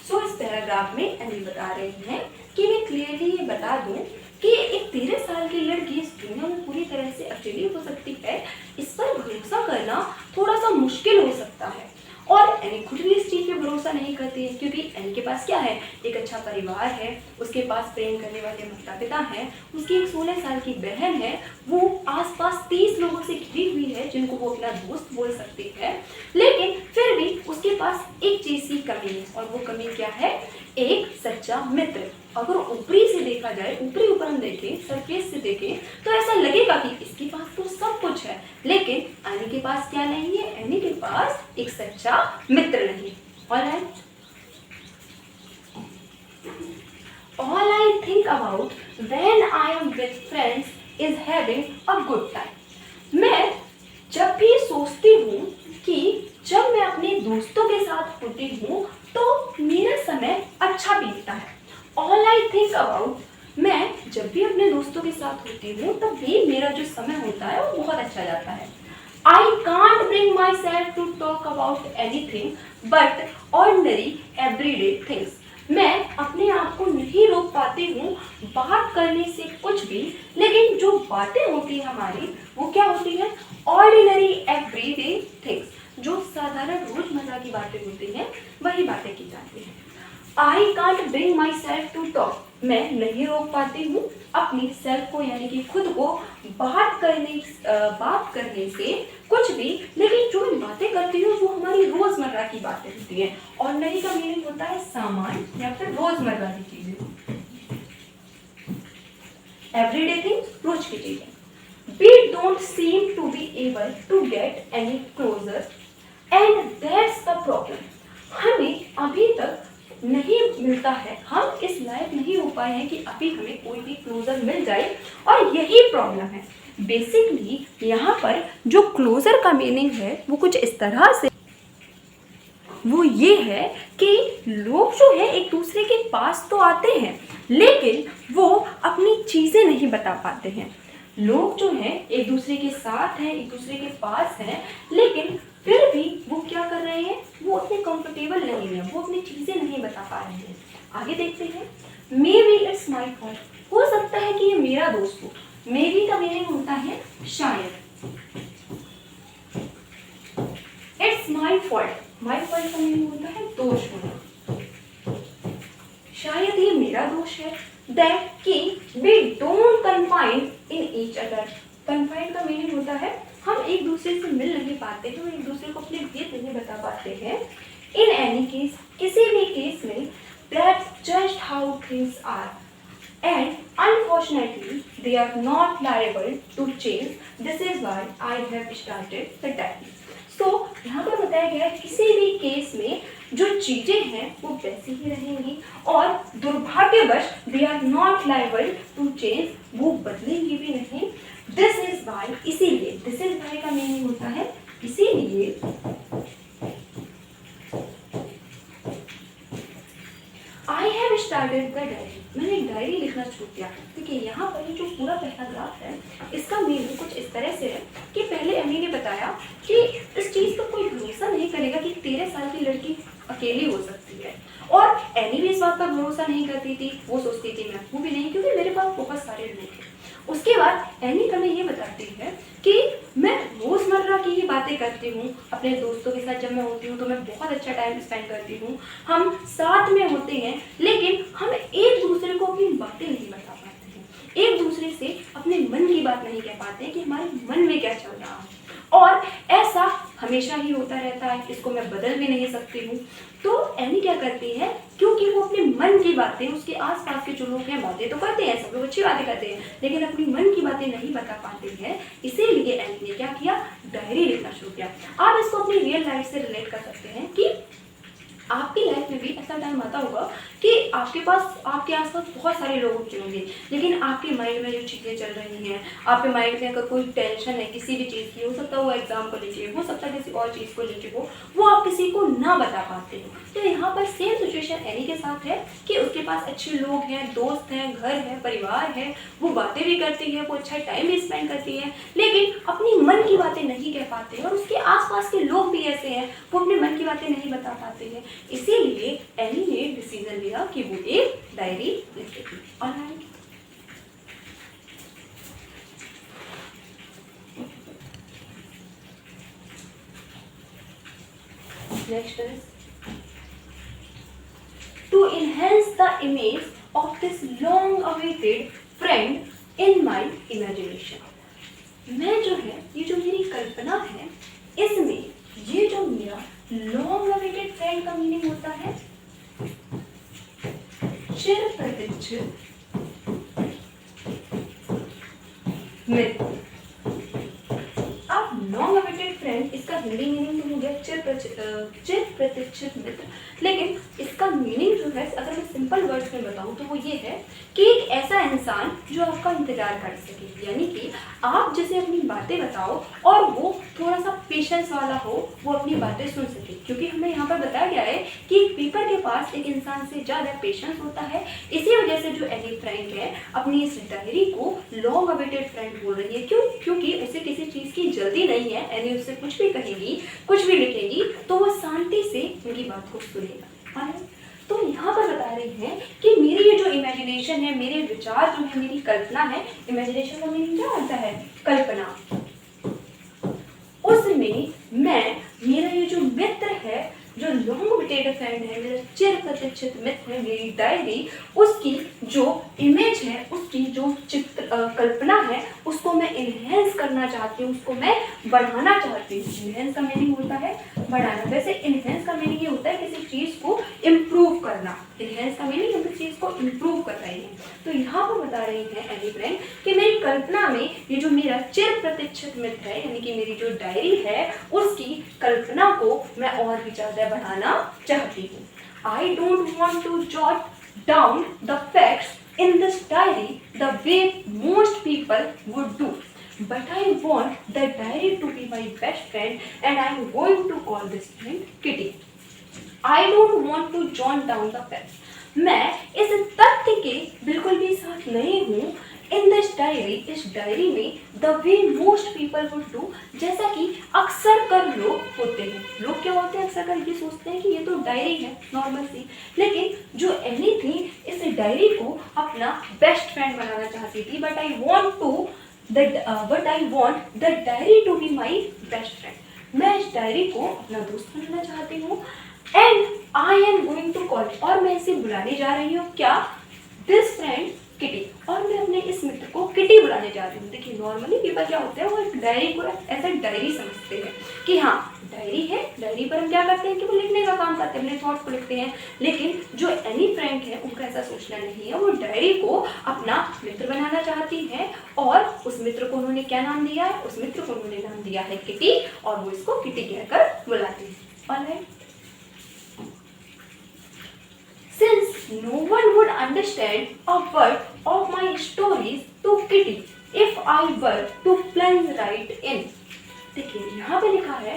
सो इस पैराग्राफ में एनी बता रहे हैं कि मैं क्लियरली ये बता दूं कि एक 13 साल की लड़की इस दुनिया में पूरी तरह से अकेली हो सकती है, इस पर भरोसा करना थोड़ा सा मुश्किल हो सकता है। और एनी खुद भी इस चीज़ पे भरोसा नहीं करती है, क्योंकि एनी के पास क्या है, एक अच्छा परिवार है, उसके पास प्रेम करने वाले माता पिता हैं, उसकी एक 16 साल की बहन है, वो आसपास 30 लोगों से घिरी हुई है जिनको वो अपना दोस्त बोल सकती है। लेकिन फिर भी उसके पास एक चीज़ की कमी है, और वो कमी क्या है, एक सच्चा मित्र। अगर ऊपरी से देखा जाए, ऊपर हम देखें, सरफेस से देखें, तो ऐसा लगेगा कि इसके पास तो सब कुछ है, लेकिन एनी के पास क्या नहीं है, एनी के पास एक सच्चा मित्र नहीं। Alright, all I think about when I am with friends is having a good time. मैं जब भी सोचती हूँ कि जब मैं अपने दोस्तों के साथ होती हूँ तो मेरा समय अच्छा बीतता है। ऑल आई थिंक अबाउट, मैं जब भी अपने दोस्तों के साथ होती हूँ तब भी मेरा जो समय होता है वो बहुत अच्छा जाता है। I can't bring myself to talk about anything but ordinary everyday things. मैं अपने आप को नहीं रोक पाती हूँ बात करने से कुछ भी, लेकिन जो बातें होती हैं हमारी वो क्या होती हैं, ऑर्डिनरी एवरीडे थिंग्स, जो साधारण रोजमर्रा की बातें होती हैं वही बातें की जाती हैं। I can't bring myself to talk, मैं नहीं रोक पाती हूँ अपनी सेल्फ को, यानी कि खुद को बात करने से कुछ भी, लेकिन जो मैं बातें करती हूँ वो हमारी रोजमर्रा की बातें होती हैं। और नहीं का मीनिंग होता है सामान या फिर रोजमर्रा की चीजें, एवरीडे थिंग्स, रोज की चीजें। We don't seem to be able to get any closer and that's the problem. हमें अभी तक नहीं मिलता है, हम इस लायक नहीं हो पाए हैं कि अभी हमें कोई भी क्लोजर मिल जाए, और यही प्रॉब्लम है। बेसिकली यहाँ पर जो क्लोजर का मीनिंग है वो कुछ इस तरह से, वो ये है कि लोग जो है एक दूसरे के पास तो आते हैं लेकिन वो अपनी चीज़ें नहीं बता पाते हैं। लोग जो हैं एक दूसरे के साथ हैं, एक दूसरे के पास हैं, लेकिन फिर भी वो क्या कर रहे हैं, वो उतने कंफर्टेबल नहीं है, वो अपनी चीज़ें नहीं बता पा रहे हैं। आगे देखते हैं, may be it's my fault, हो सकता है कि ये मेरा दोस्त हो। मे बी का मीनिंग होता है शायद, it's my fault, my fault का मीनिंग होता है दोष होना, शायद ये मेरा दोष है। दैट कि we don't confine in each other, confine का मीनिंग होता है हम एक दूसरे से मिल नहीं पाते हैं, हम एक दूसरे को अपने भेद नहीं बता पाते हैं। इन एनी केस, किसी भी केस में, that's just how things are and unfortunately they are not liable to change, this is why I have started the diary. So यहाँ पर बताया गया है किसी भी केस में जो चीज़ें हैं वो वैसी ही रहेंगी, और दुर्भाग्यवश they are not liable to change, वो बदलेंगी भी नहीं। दिस इज वाई, इसीलिए, दिस इज वाई का मीनिंग होता है इसीलिए। I have started the diary, मैंने डायरी लिखना शुरू किया। देखिए यहाँ पर जो पूरा पैराग्राफ है इसका मीनिंग कुछ इस तरह से है कि पहले अम्मी ने बताया कि इस चीज़ पर कोई भरोसा नहीं करेगा कि 13 साल की लड़की अकेली हो सकती है, और एनी भी इस बात पर भरोसा नहीं करती थी, वो सोचती थी मैं हूँ भी नहीं क्योंकि मेरे पास बहुत सारे लोग हैं। उसके बाद एनी हमें ये बताती है कि मैं रोज़मर्रा की ही बातें करती हूँ अपने दोस्तों के साथ, जब मैं होती हूँ तो मैं बहुत अच्छा टाइम स्पेंड करती हूँ, हम साथ में होते हैं, लेकिन हम एक दूसरे को अपनी बातें नहीं बता पाते हैं, एक दूसरे से अपने मन की बात नहीं कह पाते हैं कि हमारे मन में क्या चल रहा है, और ऐसा हमेशा ही होता रहता है, इसको मैं बदल भी नहीं सकती हूँ। तो एनी क्या करती है, क्योंकि वो अपने मन की बातें, उसके आसपास के जो लोग हैं बातें तो करते हैं, सब लोग अच्छी बातें करते हैं, लेकिन अपनी मन की बातें नहीं बता पाते हैं, इसीलिए एनी ने क्या किया, डायरी लिखना शुरू किया। आप इसको अपनी रियल लाइफ से रिलेट कर सकते हैं कि आपकी लाइफ में भी ऐसा टाइम आता होगा कि आपके आसपास बहुत सारे लोग होते होंगे, लेकिन आपके माइंड में जो चीज़ें चल रही हैं, आपके माइंड में अगर कोई टेंशन है किसी भी चीज़ की, हो सकता है वो एग्जाम को लेके, हो सकता है किसी और चीज़ को लेके वो आप किसी को ना बता पाते हो। तो यहाँ पर सेम सिचुएशन एनी के साथ है कि उसके पास अच्छे लोग हैं, दोस्त हैं, घर है, परिवार है, वो बातें भी करती है, वो अच्छा टाइम भी स्पेंड करती है, लेकिन अपनी मन की बातें नहीं कह पाते, और उसके आसपास के लोग भी ऐसे हैं, वो अपने मन की बातें नहीं बता पाते हैं। इसीलिए एनी ने डिसीजन लिया कि वो एक डायरी लिखेगी। Alright, next is to enhance the image of this long awaited friend in my imagination। मैं जो है, ये जो मेरी कल्पना है, इसमें ये जो मेरा लॉन्ग अवेटेड फ्रेंड का मीनिंग होता है चिर प्रतीक्षित मित्र। अब लॉन्ग अवेटेड फ्रेंड, इसका हिंदी मीनिंग तो हो गया चिर प्रतीक्षित मित्र, लेकिन इसका मीनिंग जो है, अगर मैं सिंपल वर्ड्स में बताऊं तो वो ये है कि एक ऐसा इंसान जो आपका इंतजार कर सके, यानी कि आप जैसे अपनी बातें बताओ और वो थोड़ा सा पेशेंस वाला हो, वो अपनी बातें सुन सके। क्योंकि हमें यहाँ पर बताया गया है कि एक पीपल के पास एक इंसान से ज़्यादा पेशेंस होता है। इसी वजह से जो एनी फ्रैंक है अपनी इस डायरी को लॉन्ग अवेटेड फ्रेंड बोल रही है। क्यों? क्योंकि उसे किसी चीज़ की जल्दी नहीं है। एनी उससे कुछ भी कहेगी, कुछ भी लिखेगी तो वो शांति से उनकी बात को सुनेगा। तो यहाँ पर बता रही हैं कि मेरी ये जो इमेजिनेशन है, मेरे विचार जो है, मेरी कल्पना है, इमेजिनेशन का मीनिंग क्या होता है? कल्पना। उसमें मेरा ये जो मित्र है, जो लॉन्ग अवेटेड फ्रेंड है, मेरा चिर प्रतीक्षित मित्र है, मेरी डायरी, उसकी जो इमेज है, उसकी जो कल्पना है, उसको मैं इनहेंस करना चाहती हूँ, उसको मैं बढ़ाना चाहती हूँ। इनहेंस का मीनिंग होता है बढ़ाना। वैसे इनहेंस का मीनिंग ये होता है किसी चीज़ को इम्प्रूव करना। इनहेंस का मीनिंग हम किसी चीज़ को इम्प्रूव कर रहे हैं। तो यहाँ पर बता रही है एनी फ्रेंड कि मेरी कल्पना में ये जो मेरा चिर प्रतीक्षित मित्र है, यानी कि मेरी जो डायरी है, उसकी कल्पना को मैं और भी ज़्यादा बढ़ाना चाहती हूँ। I don't want to jot down the facts in this diary the way most people would do, but I want the diary to be my best friend and I am going to call this friend Kitty। I don't want to jot down the facts। मैं इस तथ्य के बिल्कुल भी साथ नहीं हूँ। In this diary, इस डायरी में the way most people would do, जैसा कि अक्सर कर लोग होते हैं। लोग क्या होते हैं? अक्सर कर ये सोचते हैं कि ये तो डायरी है नॉर्मल सी, लेकिन जो एनी थी इस डायरी को अपना बेस्ट फ्रेंड बनाना चाहती थी। But I want the diary to be my best friend. मैं इस डायरी को अपना दोस्त बनाना चाहती हूँ। And I'm going to call, और मैं इसे बुलाने जा रही हूँ क्या? दिस फ्रेंड किटी, और मैं अपने इस मित्र को किटी बुलाने जा रही हूँ। देखिए नॉर्मली पीपल क्या होते हैं, वो एक डायरी को ऐसा डायरी समझते हैं कि हाँ डायरी है, डायरी पर हम क्या करते हैं कि वो लिखने का काम करते हैं, अपने थॉट्स को लिखते हैं। लेकिन जो एनी फ्रैंक है उनका ऐसा सोचना नहीं है। वो डायरी को अपना मित्र बनाना चाहती है, और उस मित्र को उन्होंने क्या नाम दिया है? उस मित्र को उन्होंने नाम दिया है किटी, और वो इसको किटी कहकर बुलाती है। Alright, since no one would understand a word of my stories to Kitty if I were to plunge right in। देखिए यहाँ पे लिखा है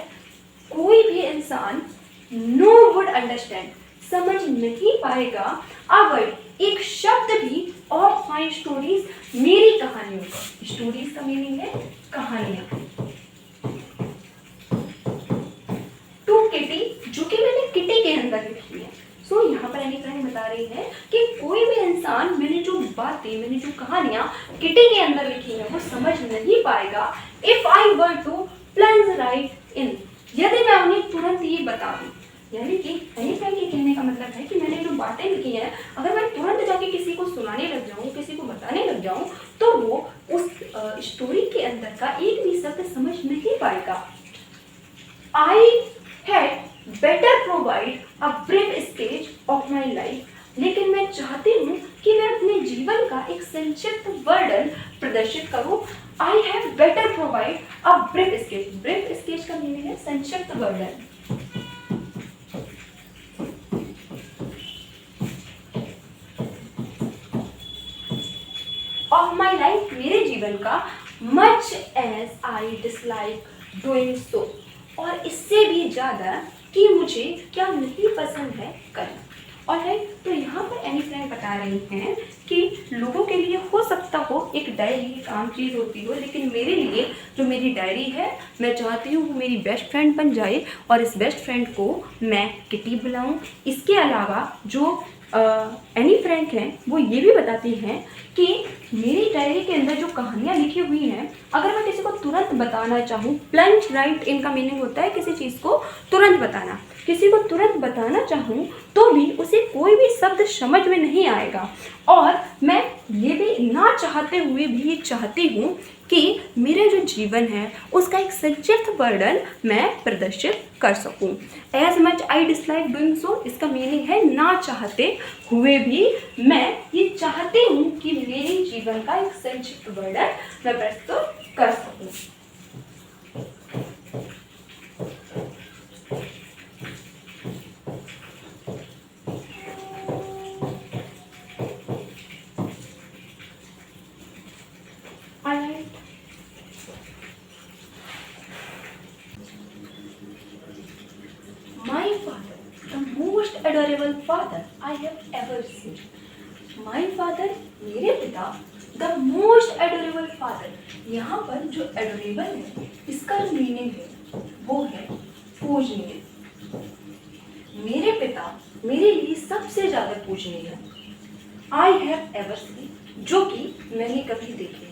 कोई भी इंसान no would understand, समझ नहीं पाएगा, a word, एक शब्द भी of my stories, मेरी कहानियों का। स्टोरीज का मीनिंग है कहानियां। टू किटी, जो कि मैंने किटी के अंदर लिखी है। तो यहाँ पर एनी फ्रेंड बता रही है कि कोई भी इंसान मैंने जो बातें, मैंने जो कहानियां किटी के अंदर लिखी हैं वो समझ नहीं पाएगा। If I were to plunge right in, यदि मैं उन्हें तुरंत ही बता दूं। यानी कि एनी फ्रेंड के कहने का मतलब है कि मैंने जो बातें लिखी हैं अगर मैं तुरंत जाके किसी को सुनाने लग जाऊँ, किसी को बताने लग जाऊँ, तो वो उस स्टोरी के अंदर का एक भी शब्द समझ नहीं पाएगा। I had better provide a brief stage of my life, लेकिन मैं चाहती हूँ कि मैं अपने जीवन का एक संक्षिप्त वर्णन प्रदर्शित करूँ। I have better provide a brief sketch. Brief sketch का मीनिंग है संक्षिप्त वर्णन। ऑफ माई लाइफ, मेरे जीवन का, much as I dislike doing so, और इससे भी ज़्यादा कि मुझे क्या नहीं पसंद है करना। और है तो यहाँ पर एनी फ्रेंड बता रही हैं कि लोगों के लिए हो सकता हो एक डायरी एक आम चीज़ होती हो, लेकिन मेरे लिए जो मेरी डायरी है, मैं चाहती हूँ वो मेरी बेस्ट फ्रेंड बन जाए और इस बेस्ट फ्रेंड को मैं किटी बुलाऊँ। इसके अलावा जो एनी फ्रेंड हैं वो ये भी बताती हैं कि मेरी डायरी के अंदर जो कहानियाँ लिखी हुई हैं, अगर मैं किसी को तुरंत बताना चाहूँ, प्लंज राइट इनका मीनिंग होता है किसी चीज़ को तुरंत बताना, किसी को तुरंत बताना चाहूँ तो भी उसे कोई भी शब्द समझ में नहीं आएगा। और मैं ये भी ना चाहते हुए भी चाहती हूँ कि मेरा जो जीवन है उसका एक संक्षिप्त वर्णन मैं प्रदर्शित कर सकूं। As much I dislike doing so, इसका मीनिंग है ना चाहते हुए भी मैं ये चाहती हूँ कि मेरे जीवन का एक संक्षिप्त वर्णन मैं प्रस्तुत कर सकूं। My father, the most adorable father I have ever seen. My father, मेरे पिता, the most adorable father, यहाँ पर जो adorable है इसका जो मीनिंग है वो है पूजनीय। मेरे पिता मेरे लिए सबसे ज़्यादा पूजनीय है। I have ever seen, जो कि मैंने कभी देखे हैं।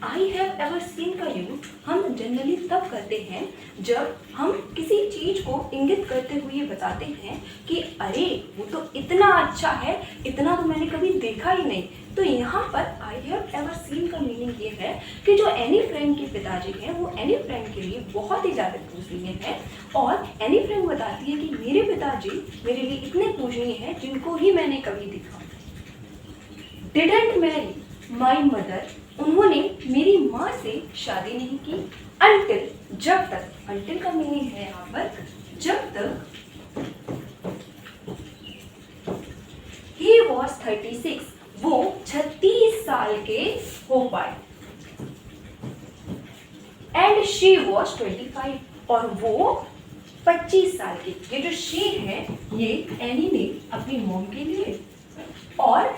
I have ever seen का यूज हम जनरली तब करते हैं जब हम किसी चीज को इंगित करते हुए बताते हैं कि अरे वो तो इतना अच्छा है, इतना तो मैंने कभी देखा ही नहीं। तो यहाँ पर I have ever seen का मीनिंग ये है कि जो एनी फ्रेंड के पिताजी हैं वो एनी फ्रेंड के लिए बहुत ही ज़्यादा पूजनीय है। और एनी फ्रेंड बताती है कि मेरे पिताजी मेरे लिए इतने पूजनीय हैं जिनको ही मैंने कभी देखा। डिडंट मैरी माई मदर, उन्होंने मेरी माँ से शादी नहीं की। अंटिल, जब तक, अंटिल का मीनिंग है यहाँ पर जब तक ही वॉज 36, वो 36 साल के हो पाए। एंड शी वॉज 25, और वो 25 साल की। ये जो शी है ये एनी ने अपनी मॉम के लिए, और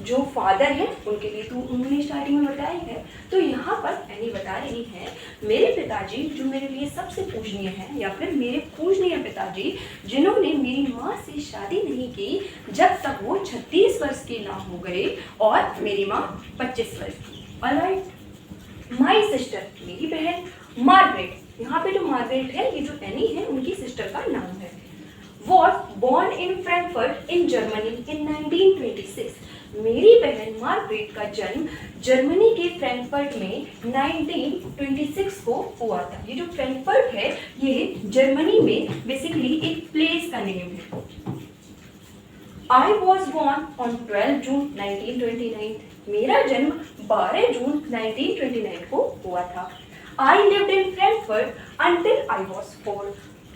जो फादर हैं उनके लिए तो उन्होंने स्टार्टिंग में बताया है। तो यहाँ पर एनी बता रही है मेरे पिताजी जो मेरे लिए सबसे पूजनीय हैं, या फिर मेरे पूजनीय पिताजी जिन्होंने मेरी माँ से शादी नहीं की जब तक वो 36 वर्ष की ना हो गए और मेरी माँ 25 वर्ष की। ऑलराइट। माई सिस्टर, मेरी बहन मार्गरेट, यहाँ पे जो मार्गरेट है ये जो एनी है उनकी सिस्टर का नाम है। was born in Frankfurt in Germany in 1926. मेरी बहन मार्गरेट का जन्म जर्मनी के फ्रैंकफर्ट में 1926 को हुआ था। ये जो फ्रैंकफर्ट है ये जर्मनी में बेसिकली एक प्लेस का नेम है। I was born on 12 जून 1929. मेरा जन्म 12 जून 1929 को हुआ था। I lived in Frankfurt until I was 4.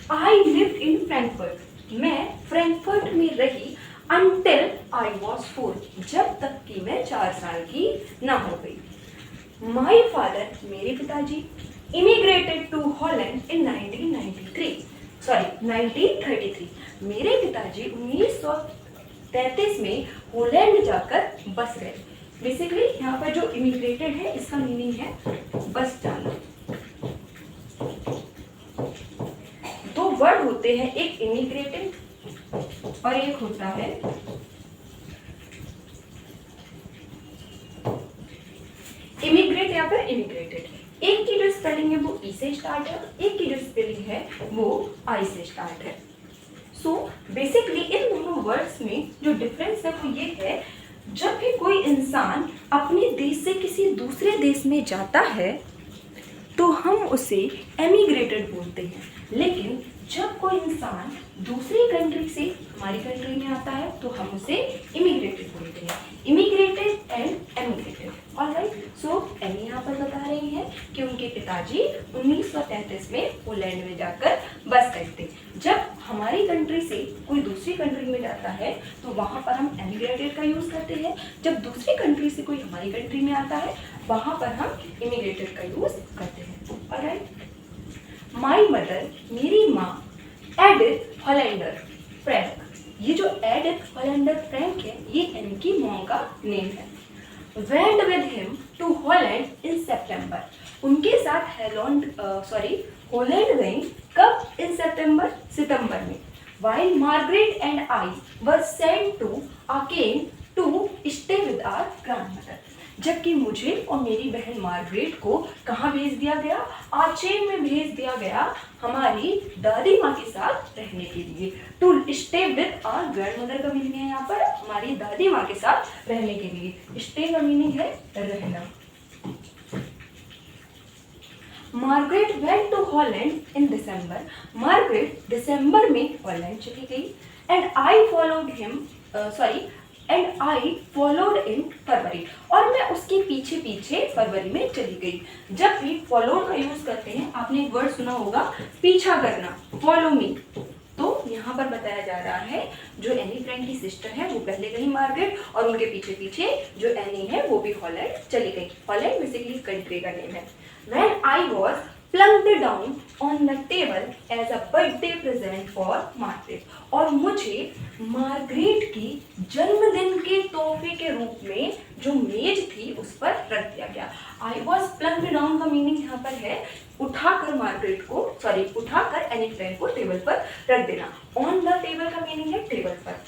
I lived in Frankfurt. मैं फ्रैंकफर्ट में रही until I was 4, जब तक कि मैं 4 साल की ना हो गई। My father, मेरे पिताजी, immigrated to Holland in 1933. मेरे पिताजी 1933 में होलैंड जाकर बस गए। बेसिकली यहाँ पर जो इमिग्रेटेड है इसका मीनिंग है बस जाना। दो वर्ड होते हैं, एक इमिग्रेटेड और एक होता है इमिग्रेट या फिर इमिग्रेटेड। एक की जो स्पेलिंग है वो ई से स्टार्ट है, एक की जो स्पेलिंग है वो आई से स्टार्ट है। सो बेसिकली इन दोनों वर्ड्स में जो डिफरेंस है वो ये है, जब भी कोई इंसान अपने देश से किसी दूसरे देश में जाता है तो हम उसे एमिग्रेटेड बोलते हैं, लेकिन जब कोई इंसान दूसरी कंट्री से हमारी कंट्री में आता है तो हम उसे इमिग्रेटेड बोलते हैं। Immigrated and emigrated. Alright. So Amy यहाँ पर बता रही जी 1933 में पोलैंड में जाकर बस गए थे। जब हमारी कंट्री से कोई दूसरी कंट्री में जाता है तो वहाँ पर हम एमिग्रेटेड का यूज़ करते हैं। जब दूसरी कंट्री से कोई हमारी कंट्री में आता है वहाँ पर हम इमिग्रेटेड का यूज़ करते हैं। ऑलराइट, माई मदर, मेरी माँ, एडिथ हॉलैंडर फ्रैंक, ये जो एडिथ हॉलैंडर फ्रैंक है ये इनकी मॉम का नेम है। Went with him to Holland in September, उनके साथ हॉलैंड गई कब? इन सितंबर में। While Margaret and I were sent to Aachen to stay with our grandmother, जबकि मुझे और मेरी बहन मार्गरेट को कहाँ भेज दिया गया? आचेन में भेज दिया गया हमारी दादी माँ के साथ रहने के लिए। To stay with our grandmother का मीनिंग है यहाँ पर हमारी दादी माँ के साथ रहने के लिए। स्टे का मीनिंग है रहना। Margaret went to Holland in December, Margaret दिसंबर में हॉलैंड चली गई। एंड आई फॉलोड इन फरवरी, और मैं उसके पीछे पीछे फरवरी में चली गई। जब भी फॉलोड का यूज करते हैं आपने एक वर्ड सुना होगा पीछा करना, फॉलो मी। तो यहाँ पर बताया जा रहा है जो एनी फ्रैंक की सिस्टर है वो पहले गई मार्गरेट और उनके पीछे पीछे जो एनी है वो भी हॉलैंड चली गई। हॉलैंड बेसिकली कंट्री का नेम है। When I was plunked down on the table as a birthday present for Margaret, और मुझे मार्गरेट की जन्मदिन के तोहफे के रूप में जो मेज थी उस पर रख दिया गया। I was plunked down का मीनिंग यहाँ पर है उठाकर एनी फ्रैंक को टेबल पर रख देना। ऑन द टेबल का मीनिंग है टेबल पर।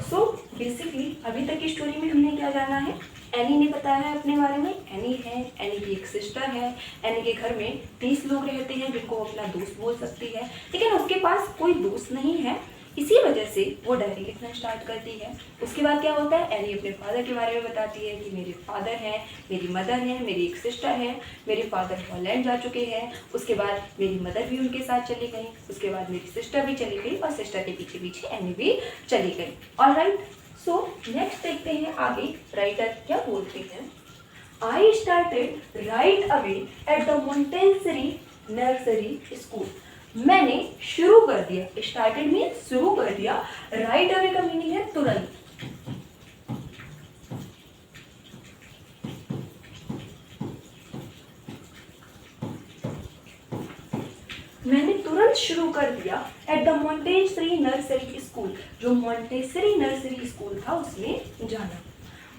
सो बेसिकली अभी तक की स्टोरी में हमने क्या जाना है? एनी ने बताया है अपने बारे में। एनी है, एनी की एक सिस्टर है, एनी के घर में 30 लोग रहते हैं जिनको अपना दोस्त बोल सकती है, लेकिन उसके पास कोई दोस्त नहीं है, इसी वजह से वो डायरी लिखना स्टार्ट करती है। उसके बाद क्या होता है? एनी अपने फादर के बारे में बताती है कि मेरे फादर हैं, मेरी मदर है, मेरी एक सिस्टर है, मेरे फादर हॉलैंड जा चुके हैं। उसके बाद मेरी मदर भी उनके साथ चली गई, उसके बाद मेरी सिस्टर भी चली गई और सिस्टर के पीछे पीछे एनी भी चली गई। ऑलराइट, सो नेक्स्ट देखते हैं आगे राइटर क्या बोलते हैं। I started right away at the Montessori nursery school, मैंने शुरू कर दिया। स्टार्टेड मीन शुरू कर दिया। राइट अवे का मीनिंग है तुरंत। मैंने तुरंत शुरू कर दिया at the Montessori nursery school, जो मोंटेसरी नर्सरी स्कूल था उसमें जाना।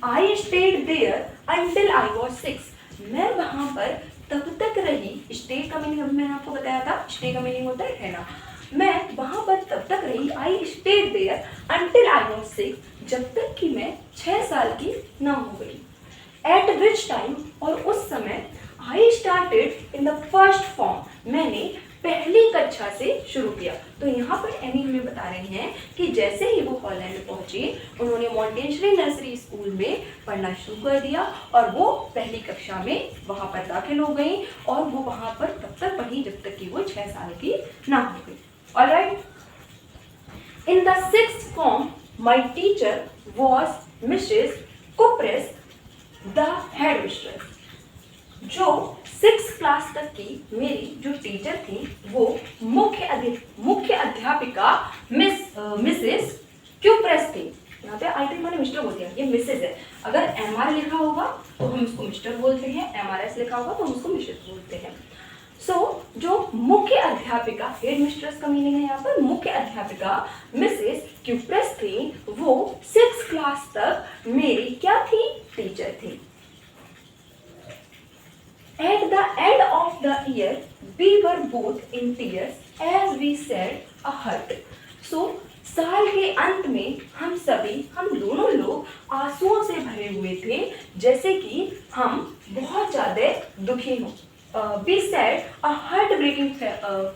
I stayed there until I was 6, मैं वहां पर तब तक रही। स्टे का मीनिंग अभी मैंने आपको बताया था, स्टे का मीनिंग होता है रहना। मैं वहां पर तब तक रही। I stayed there until I was 6, जब तक कि मैं 6 साल की ना हो गई। एट विच टाइम, और उस समय। I started in the first form, मैंने पहली कक्षा से शुरू किया। तो यहाँ पर एनी हमें बता रही हैं कि जैसे ही वो हॉलैंड पहुंची उन्होंने मोंटेसरी नर्सरी स्कूल में पढ़ना शुरू कर दिया और वो पहली कक्षा में वहाँ पर दाखिल हो गई और वो वहाँ पर तब तक पढ़ी जब तक कि वो 6 साल की ना हो गई। Alright, in the 6th form my teacher was Mrs Kuperus the head mistress, जो 6th क्लास तक की मेरी जो टीचर थी वो मुख्य अध्यापिका मिसेस क्यूप्रेस थी। यहाँ पे आई थिंक मैंने मिस्टर बोल दिया, ये मिसेस है। अगर MR लिखा होगा तो हम उसको मिस्टर बोलते हैं, MRS लिखा होगा तो हम उसको मिसेस बोलते हैं। जो मुख्य अध्यापिका, हेड मिस्ट्रेस का मीनिंग है यहाँ पर मुख्य अध्यापिका मिसेस क्यूप्रेस थी, वो 6th क्लास तक मेरी क्या थी? टीचर थी। At the end of the year, we were both in tears as we said a hurt. So, साल के अंत में हम दोनों लोग आंसुओं से भरे हुए थे, जैसे कि हम बहुत ज़्यादा दुखी हों। We said a heart-breaking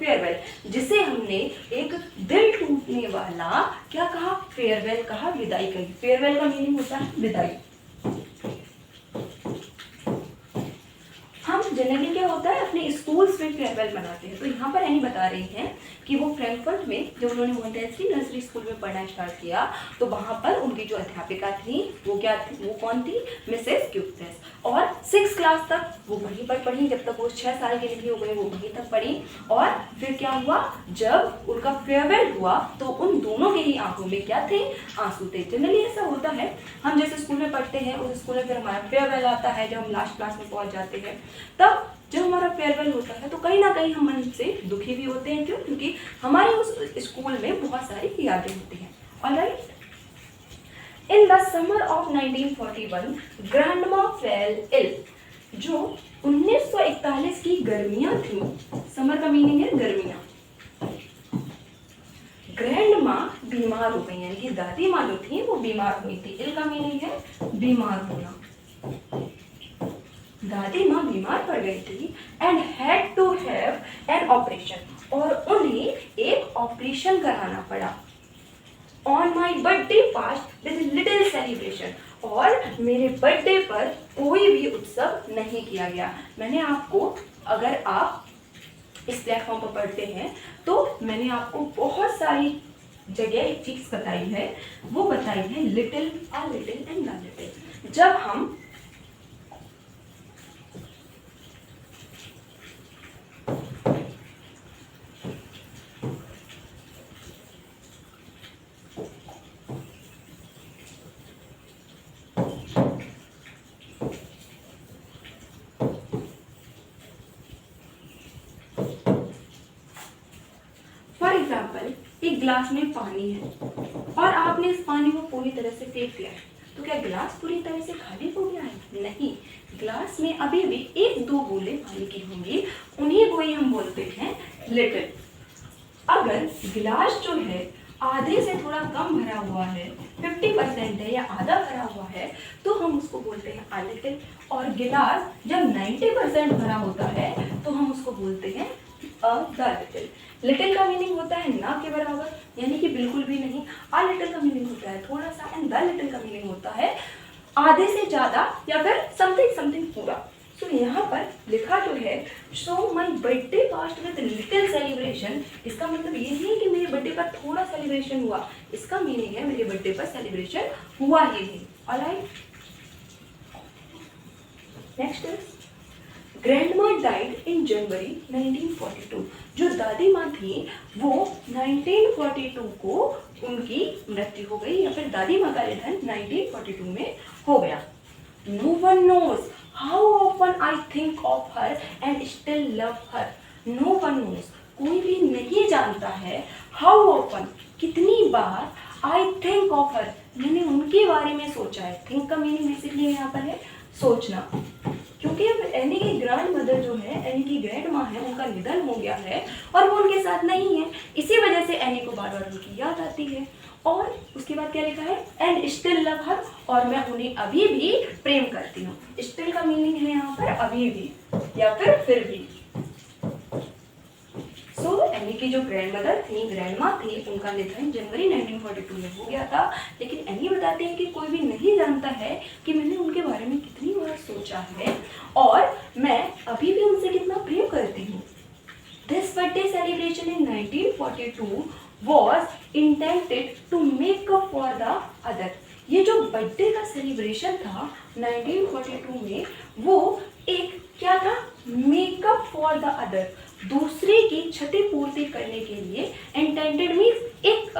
farewell, जिसे हमने एक दिल टूटने वाला क्या कहा? फेयरवेल कहा, विदाई कही। फेयरवेल का मीनिंग होता है विदाई। जनरली क्या होता है, अपने स्कूल्स में फेयरवेल मनाते हैं। तो यहाँ पर एनी बता रही हैं कि वो फ्रैंकफर्ट में जब उन्होंने मॉन्टेसरी नर्सरी स्कूल में पढ़ना स्टार्ट किया तो वहाँ पर उनकी जो अध्यापिका थी वो क्या थी, वो कौन थी, मिसेस क्यूप्टेस। और 6 क्लास तक वो वहीं पर पढ़ी, जब तक वो 6 साल की नहीं हो गई वो वहीं तक पढ़ी। और फिर क्या हुआ, जब उनका फेयरवेल हुआ तो उन दोनों के ही आंखों में क्या थे, आंसू थे। जनरली ऐसा होता है, हम जैसे स्कूल में पढ़ते हैं उस स्कूल में फिर हमारा फेयरवेल आता है, जब हम लास्ट क्लास में पहुंच जाते हैं तब जब हमारा फेयरवेल होता है तो कहीं ना कहीं हम मन से दुखी भी होते हैं। क्यों? क्योंकि हमारे उस स्कूल में बहुत सारी यादें होती हैं। Alright, in the summer of 1941 grandma fell ill. जो 1941 की गर्मियां थी, समर का मीनिंग है गर्मियां, ग्रैंड माँ बीमार हो गई, यानी कि दादी माँ जो थी वो बीमार हुई थी। इल का मीनिंग है बीमार होना। दादी माँ बीमार पड़ गई थी and had to have an operation, और उन्हें एक ऑपरेशन कराना पड़ा। On my birthday passed with little celebration, और मेरे बर्थडे पर कोई भी उत्सव नहीं किया गया। मैंने आपको, अगर आप इस प्लेटफॉर्म पर पढ़ते हैं तो मैंने आपको बहुत सारी जगह एक चीज बताई है, वो बताई है little, a little and the little. जब हम एक ग्लास में पानी है और आपने इस पानी को पूरी तरह से फेंक दिया है, तो क्या ग्लास पूरी तरह से खाली हो गया है? नहीं, ग्लास में अभी भी 1-2 बूंदें पानी की होंगी, उन्हीं को ही हम बोलते हैं लिटिल। अगर गिलास जो है आधे से थोड़ा कम भरा हुआ है, 50% है या आधा भरा हुआ है, तो हम उसको बोलते हैं अ लिटिल। और गिलास जब 90% भरा होता है तो हम उसको बोलते हैं अ द लिटिल। लिटिल का मीनिंग होता है ना के बराबर, यानी कि बिल्कुल भी नहीं। अ लिटिल का मीनिंग होता है थोड़ा सा, एंड द लिटिल का मीनिंग होता है आधे से ज्यादा या फिर समथिंग समथिंग पूरा। तो यहाँ पर लिखा जो है so my birthday passed with little celebration, इसका मतलब ये नहीं है कि मेरे बर्थडे पर थोड़ा सेलिब्रेशन हुआ, इसका मीनिंग है मेरे बर्थडे पर सेलिब्रेशन हुआ ही नहीं। Alright, next is grandma died in January 1942। जो दादी माँ थी वो 1942 को उनकी मृत्यु हो गई, या फिर दादी माँ का निधन 1942 में हो गया। No one knows how often I think of her and still love her. No one knows, कोई भी नहीं जानता है how often, कितनी बार, I think of her, मैंने उनके बारे में सोचा है। think का मीनिंग बेसिकली यहाँ पर है सोचना, क्योंकि अब एनी की ग्रैंड मदर जो है, एनी की ग्रैंड माँ है, उनका निधन हो गया है और वो उनके साथ नहीं है, इसी वजह से एनी को बार बार उनकी याद आती है। और उसके बाद क्या लिखा है, एंड स्टिल लव हर, और मैं उन्हें अभी भी प्रेम करती हूँ। स्टिल का मीनिंग है यहाँ पर अभी भी या फिर भी। सो एनी की जो ग्रैंड मदर थी, ग्रैंड माँ थी, उनका निधन जनवरी 1942 में हो गया था। लेकिन एनी बताते हैं कि कोई भी नहीं जानता है कि मैंने उनके बारे में कितनी बार सोचा है और मैं अभी भी उनसे कितना प्रेम करती हूँ। This birthday celebration in 1942 was intended to make up for the other। ये जो बर्थडे का सेलिब्रेशन था 1942 में, वो एक क्या था, मेकअप फॉर द अदर, दूसरे की क्षतिपूर्ति करने के लिए। इंटेंडेड मीन्स एक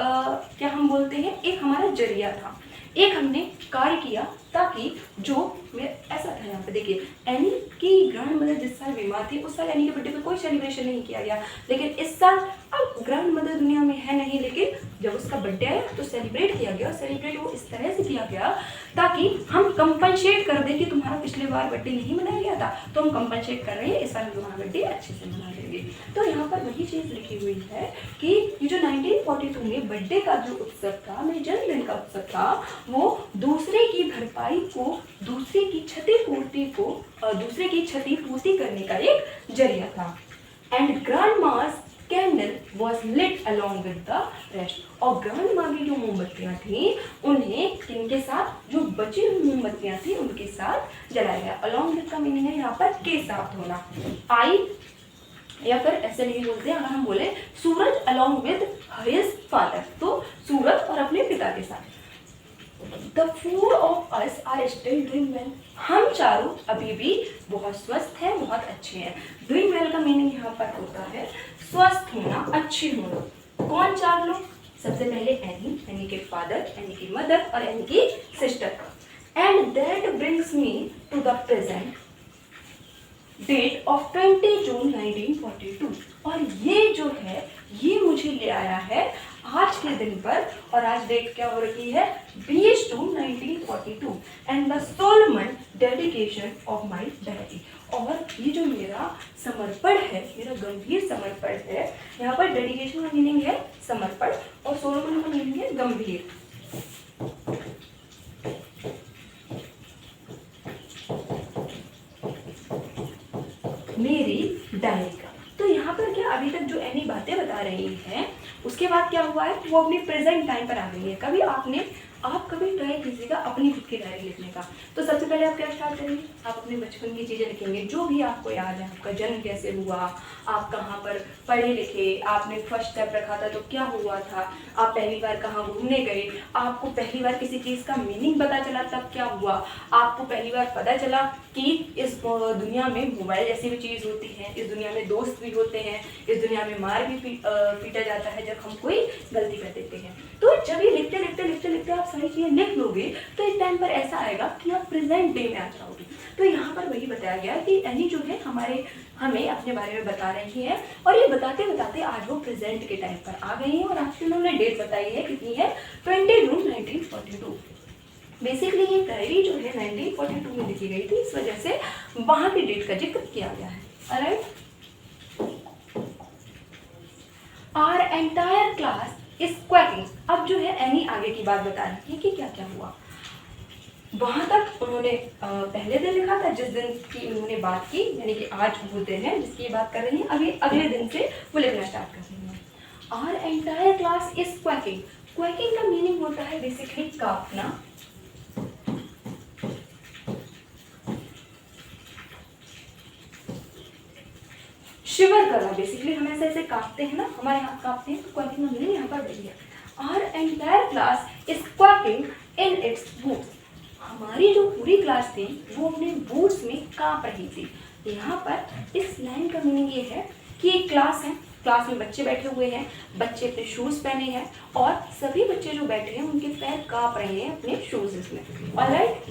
क्या हम बोलते हैं, एक हमारा जरिया था, एक हमने कार्य किया ताकि जो ऐसा था। यहाँ पे देखिए, एनी की ग्रैंड मदर जिस साल बीमार थी उस साल एनी के बर्थडे पर कोई सेलिब्रेशन नहीं किया गया, लेकिन इस साल अब ग्रैंड मदर दुनिया में है नहीं, लेकिन जब उसका बर्थडे आया तो सेलिब्रेट किया गया। सेलिब्रेट वो इस तरह से किया गया ताकि हम कंपनसेट कर दें कि तुम्हारा पिछले बार बर्थडे नहीं मनाया गया था, तो हम कंपनसेट कर रहे हैं, इस बार तुम्हारा बर्थडे अच्छे से मना लेंगे। तो यहाँ पर वही चीज़ लिखी हुई है कि ये जो 1942 में बर्थडे का जो उत्सव था, मेरे जन्मदिन का उत्सव था, वो दूसरे की भरपाई को, दूसरे की क्षतिपूर्ति को, दूसरे की क्षतिपूर्ति करने का एक जरिया था। And grandma's candle was lit along with the rest. और ग्रैंड माँ की जो मोमबत्तियाँ थी उन्हें किनके साथ, जो बची हुई मोमबत्तियाँ थी उनके साथ जलाया गया। अलॉन्ग विद का मीनिंग है यहाँ पर के साथ होना। आई या फिर ऐसे नहीं बोलते, अगर हम बोले सूरज अलॉन्ग विद हिज फादर, तो सूरज और अपने पिता के साथ। The four of us are still doing well. हम चारों अभी भी बहुत स्वस्थ हैं, बहुत अच्छे हैं। Doing well का मीनिंग यहाँ पर होता है स्वस्थ होना, अच्छे होना। कौन चार लोग? सबसे पहले एनी, एनी के फादर, एनी की मदर और एनी की sister. And that brings me to the present date of 20 June 1942। और ये जो है ये मुझे ले आया है आज के दिन पर, और आज डेट क्या हो रही है 20 June 1942 and the Solomon dedication of my diary. और ये जो मेरा समर्पण है, मेरा गंभीर समर्पण है, यहाँ पर डेडिकेशन का मीनिंग है समर्पण और सोलमन का मीनिंग है गंभीर। मेरी डायरी का। तो यहाँ पर क्या अभी तक जो एनी बातें बता रही हैं उसके बाद क्या हुआ है, वो अपने प्रेजेंट टाइम पर आ गई है। आप कभी ट्राई कीजिएगा अपनी खुद की डायरी लिखने का। तो सबसे पहले आप क्या स्टार्ट करेंगे, आप अपने बचपन की चीज़ें लिखेंगे, जो भी आपको याद है, आपका जन्म कैसे हुआ, आप कहाँ पर पढ़े लिखे, आपने फर्स्ट स्टेप रखा था तो क्या हुआ था, आप पहली बार कहाँ घूमने गए, आपको पहली बार किसी चीज़ का मीनिंग पता चला तब क्या हुआ, आपको पहली बार पता चला कि इस दुनिया में मोबाइल जैसी भी चीज़ होती है, इस दुनिया में दोस्त भी होते हैं, इस दुनिया में मार भी पीटा जाता है जब हम कोई गलती कर देते हैं। तो जब ये लिखते लिखते लिखते लिखते आप सारी चीज़ें लिख लोगे तो इस टाइम पर ऐसा आएगा कि आप प्रेजेंट डे में आ जाओगे। तो यहाँ पर वही बताया गया कि एनी जो है हमें अपने बारे में बता रही है, और ये बताते बताते आज वो प्रेजेंट के टाइम पर आ गई है। और आज उन्होंने डेट बताई है कितनी है 20 जून 1942। बेसिकली ये डायरी जो है 1942 में लिखी गई थी, इस वजह से वहाँ की डेट का जिक्र किया गया है। Alright, our entire class is quaking. अब जो है एनी आगे की बात बता रही है कि क्या क्या हुआ। वहाँ तक उन्होंने पहले दिन लिखा था जिस दिन की उन्होंने बात की, यानी कि आज वो दिन है जिसकी बात कर रही हैं, अभी अगले दिन से वो लिखना स्टार्ट कर रही हैं। Our entire class is quaking. Quaking का मीनिंग होता है बेसिकली कांपना, शिवर करना। बेसिकली हम ऐसे ऐसे कांपते हैं ना, हमारे हाथ कांपते हैं, तो क्वैकिंग का मीनिंग यहाँ पर वही है। Our entire class is quaking in its boots. हमारी जो पूरी क्लास थी वो अपने बूट्स में कांप रही थी। यहाँ पर इस लाइन का मीनिंग ये है कि एक क्लास है, क्लास में बच्चे बैठे हुए हैं, बच्चे अपने शूज़ पहने हैं और सभी बच्चे जो बैठे हैं उनके पैर कांप रहे हैं अपने शूज़ में। ऑलराइट,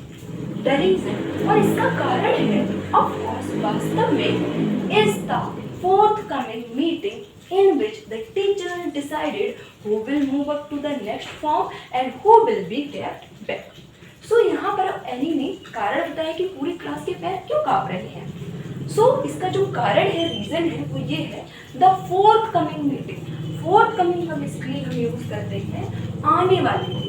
द रीजन, और इसका कारण है ऑफ कोर्स वास्तव में is the forthcoming meeting in which the teacher decided who will move up to the next form and who will be kept back. So यहाँ पर एनी ने कारण बताया कि पूरी क्लास के पैर क्यों कांप रहे हैं। So इसका जो कारण है, रीजन है, वो ये है the forthcoming meeting. forthcoming का बेसिकली हम यूज करते हैं आने वाली।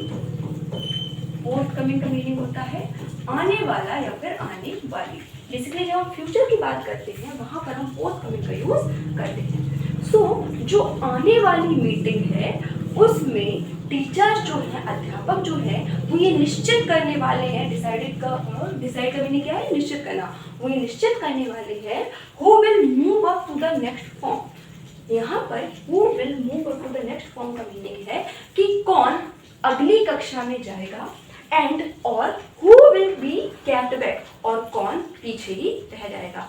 forthcoming का मीनिंग होता है आने वाला या फिर आने वाली। बेसिकली जब हम फ्यूचर की बात करते हैं वहाँ पर हम forthcoming का यूज करते हैं। सो जो आने वाली मीटिंग है उसमें टीचर्स जो है, अध्यापक जो है, वो ये निश्चित करने वाले हैं, डिसाइड का मीनिंग क्या है, निश्चित करना। वो ये निश्चित करने वाले हैं who will move up to the next form. यहाँ पर who will move up to the next form का मीनिंग है कि कौन अगली कक्षा में जाएगा, एंड और who will be kept back, और कौन पीछे ही रह जाएगा।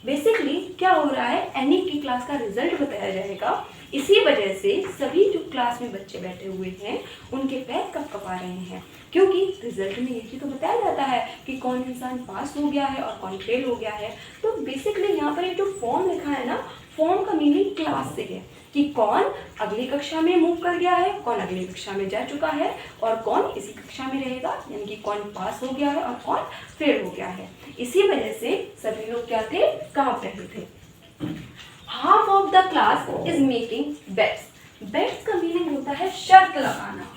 बेसिकली क्या हो रहा है, एनी की क्लास का रिजल्ट बताया जाएगा। इसी वजह से सभी जो क्लास में बच्चे बैठे हुए हैं उनके पैर कपकपा रहे हैं, क्योंकि रिजल्ट में यही तो बताया जाता है कि कौन इंसान पास हो गया है और कौन फेल हो गया है। तो बेसिकली यहाँ पर ये जो फॉर्म लिखा है ना, फॉर्म का मीनिंग क्लास से है कि कौन अगली कक्षा में मूव कर गया है, कौन अगली कक्षा में जा चुका है और कौन इसी कक्षा में रहेगा, यानी कि कौन पास हो गया है और कौन फेल हो गया है। इसी वजह से सभी लोग क्या थे, कांप रहे थे। Half of the class is making bets. Bets का मीनिंग होता है शर्त लगाना।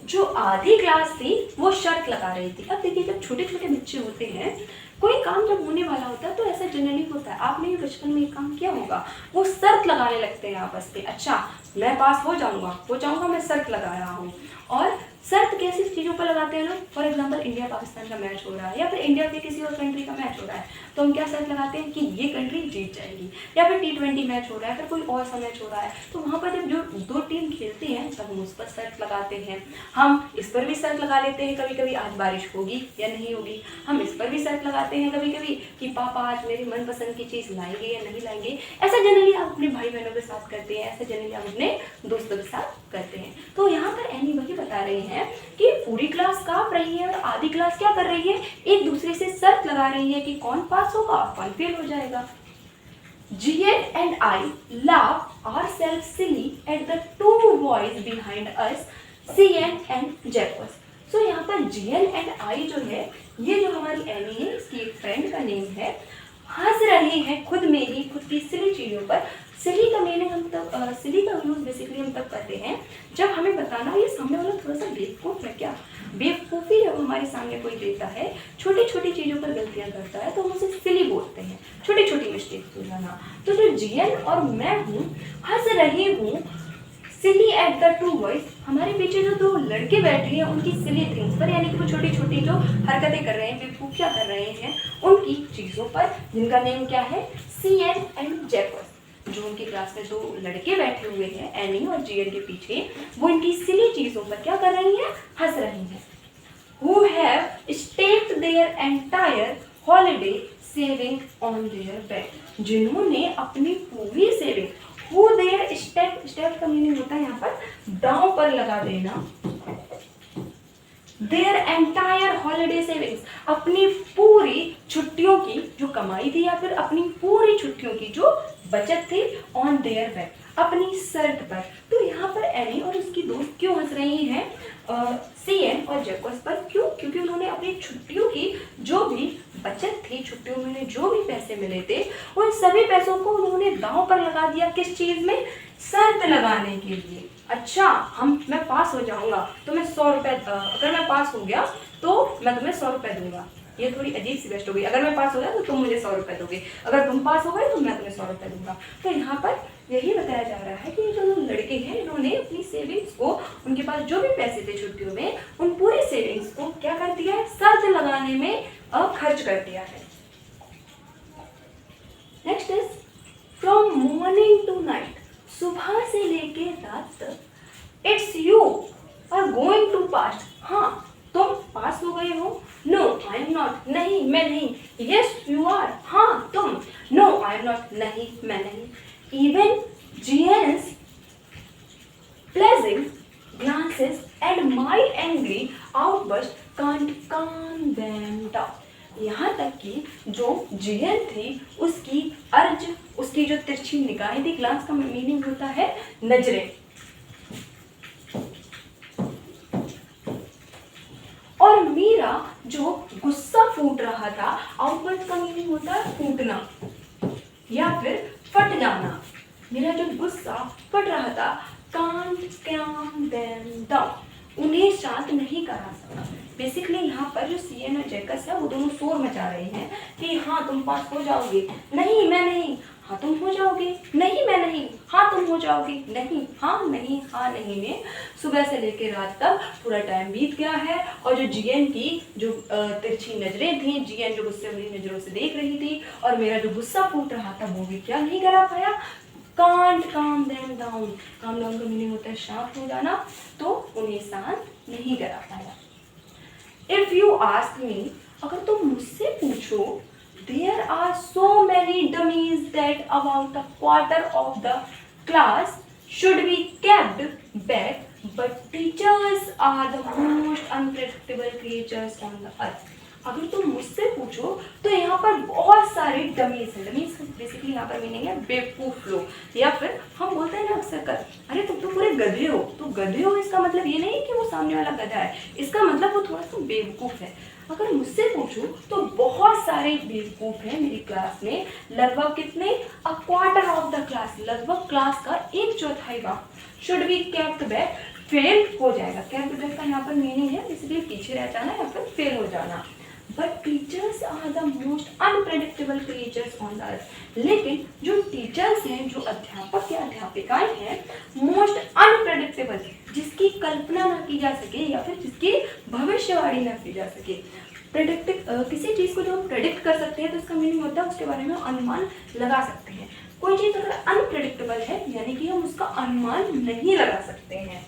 जो आधी क्लास थी वो शर्त लगा रही थी। अब देखिए, जब छोटे छोटे बच्चे होते हैं कोई काम जब होने वाला होता है तो ऐसा जनरली होता है, आपने भी बचपन में एक काम किया होगा, वो शर्त लगाने लगते हैं आपस में, अच्छा मैं पास हो जाऊंगा, मैं शर्त लगा रहा हूँ। और शर्त कैसी चीज़ों पर लगाते हैं लोग, फॉर एग्जांपल इंडिया पाकिस्तान का मैच हो रहा है या फिर इंडिया के किसी और कंट्री का मैच हो रहा है, तो हम क्या शर्त लगाते हैं कि ये कंट्री जीत जाएगी। या फिर T20 मैच हो रहा है, फिर कोई और सा मैच हो रहा है, तो वहाँ पर जब जो दो टीम खेलते हैं तब हम उस पर शर्त लगाते हैं। हम इस पर भी शर्त लगा लेते हैं कभी कभी, आज बारिश होगी या नहीं होगी। हम इस पर भी शर्त लगाते हैं कभी कभी कि पापा आज मेरी मनपसंद की चीज़ लाएंगे या नहीं लाएंगे। ऐसा जनरली आप अपने भाई बहनों के साथ करते हैं, ऐसा जनरली आप अपने दोस्तों के साथ करते हैं। तो यहाँ पर एनी वही बता रही है कि पूरी क्लास कांप रही है और आधी क्लास क्या कर रही है, एक दूसरे से शर्त लगा रही है कि कौन पास होगा और कौन फेल हो जाएगा। Gian and I laughed ourselves silly at the two boys behind us, Cian and Jacques. So यहाँ पर Gian and I जो है, ये जो हमारी एनी है, इसकी एक फ्रेंड का नेम है, हंस रहे हैं खुद में ही खुद की सिली चीज़ों पर। सिली का मीनिंग हम तब सिली का यूज़ बेसिकली हम तब करते हैं जब हमें बताना ये सामने वाला थोड़ा सा बेवकूफ़ है क्या। बेवकूफ़ी जब हमारे सामने कोई देता है, छोटी छोटी चीज़ों पर गलतियाँ करता है, तो हम उसे सिली बोलते हैं, छोटी छोटी मिस्टेक्स हो जाना। तो जो जियन और मैं हूँ हंस रही हूँ सिली एट द टू बॉयज, हमारे पीछे जो दो लड़के बैठे हैं उनकी सिली थिंग्स पर, यानी कि वो छोटी छोटी जो हरकतें कर रहे हैं, बेवकूफ़ियाँ कर रहे हैं उनकी चीज़ों पर, जिनका नेम क्या है, Cian एंड जैकस। जो उनकी क्लास में दो लड़के बैठे हुए हैं एनी और जियन के पीछे, वो इनकी सिली चीज़ों पर क्या कर रही हैं, हंस रही हैं। Who have staked their entire holiday saving on their bed, जिन्होंने अपनी पूरी सेविंग, who their stake का मीनिंग होता है यहाँ पर दांव पर लगा देना, their entire holiday savings, अपनी पूरी छुट्टियों की जो कमाई थी या फिर अपनी पूरी छुट्टियों की जो बचत थी, on their bed, अपनी शर्त पर। तो यहाँ पर एनी और उसकी दोस्त क्यों हंस रही हैं Cian और जैकस पर, क्यों, क्योंकि उन्होंने अपनी छुट्टियों की जो भी बचत थी, छुट्टियों में उन्हें जो भी पैसे मिले थे, उन सभी पैसों को उन्होंने दांव पर लगा दिया। किस चीज़ में, शर्त लगाने के लिए। अच्छा मैं पास हो जाऊंगा तो मैं 100 रुपये, अगर मैं पास हो गया तो मैं तुम्हें 100 रुपये दूंगा। ये थोड़ी अजीब सी बेस्ट हो गई, अगर मैं पास हो गया तो तुम मुझे 100 रुपये दोगे, अगर तुम पास हो गए तो मैं तुम्हें 100 रुपये दूंगा। तो यहाँ पर यही बताया जा रहा है कि ये जो लड़के हैं इन्होंने अपनी सेविंग्स को, उनके पास जो भी पैसे थे छुट्टियों में, उन पूरी सेविंग्स को क्या कर दिया है, शर्त लगाने में खर्च कर दिया है। Next is from morning to night, सुबह से लेके रात तक, it's you are going to pass, हाँ तुम पास हो गए हो, नो आई एम नॉट, नहीं मैं नहीं, यस यू आर, हाँ तुम, नो आई एम नॉट, नहीं मैं नहीं। Even Gian's pleasing glances and my angry outburst can't calm them down, यहाँ तक कि जो जियन थी उसकी अर्ज, उसकी जो तिरछी निगाहें थी, ग्लांस का मीनिंग होता है नजरें, और मेरा जो गुस्सा फूट रहा था, आउटबर्स्ट का मीनिंग होता है फूटना या फिर फट जाना, मेरा जो गुस्सा फट रहा था, can't calm them down, उन्हें शांत नहीं करा सका। बेसिकली यहाँ पर जो Cian और जैकस है वो दोनों शोर मचा रहे हैं कि हाँ तुम पास हो जाओगे, नहीं मैं नहीं, हाँ तुम हो जाओगे, नहीं मैं नहीं, हाँ तुम हो जाओगे, नहीं हाँ नहीं, हाँ नहीं में सुबह से लेकर रात तक पूरा टाइम बीत गया है। और जो जियन की जो तिरछी नजरें थी, जियन जो गुस्से वाली नजरों से देख रही थी, और मेरा जो गुस्सा फूट रहा था वो भी क्या नहीं करा पाया, can't calm them down, calm down का मीनिंग होता है शांत हो जाना, तो उन्हें शांत नहीं करा पाया। If you ask me, अगर तुम मुझसे पूछो, there are so many dummies that about a quarter of the class should be kept back, but teachers are the most unpredictable creatures on the earth. अगर तुम मुझसे पूछो तो यहाँ पर बहुत सारे डमीज हैं। डमीज बेसिकली यहाँ पर मीनिंग है बेवकूफ लोग, या फिर हम बोलते हैं ना अक्सर कर, अरे तुम तो पूरे गधे हो। तो गधे हो इसका मतलब ये नहीं कि वो सामने वाला गधा है, इसका मतलब वो थोड़ा सा बेवकूफ है। अगर मुझसे पूछो तो बहुत सारे बेवकूफ हैं मेरी क्लास में, लगभग कितने, a quarter of the class, लगभग क्लास का 1/4 भाग, should be kept back, fail हो जाएगा। केप्ट बैक का यहाँ पर मीनिंग है इसलिए पीछे रह जाना या फिर फेल हो जाना। But teachers are the most unpredictable creatures on the earth. लेकिन जो टीचर्स हैं, जो अध्यापक या अध्यापिकाएं हैं, मोस्ट अनप्रेडिक्टेबल, जिसकी कल्पना ना की जा सके या फिर जिसकी भविष्यवाणी ना की जा सके। किसी चीज़ को जो हम प्रेडिक्ट कर सकते हैं तो उसका मीनिंग होता है उसके बारे में अनुमान लगा सकते हैं। कोई चीज़ अगर अनप्रेडिक्टेबल है यानी कि हम उसका अनुमान नहीं लगा सकते हैं।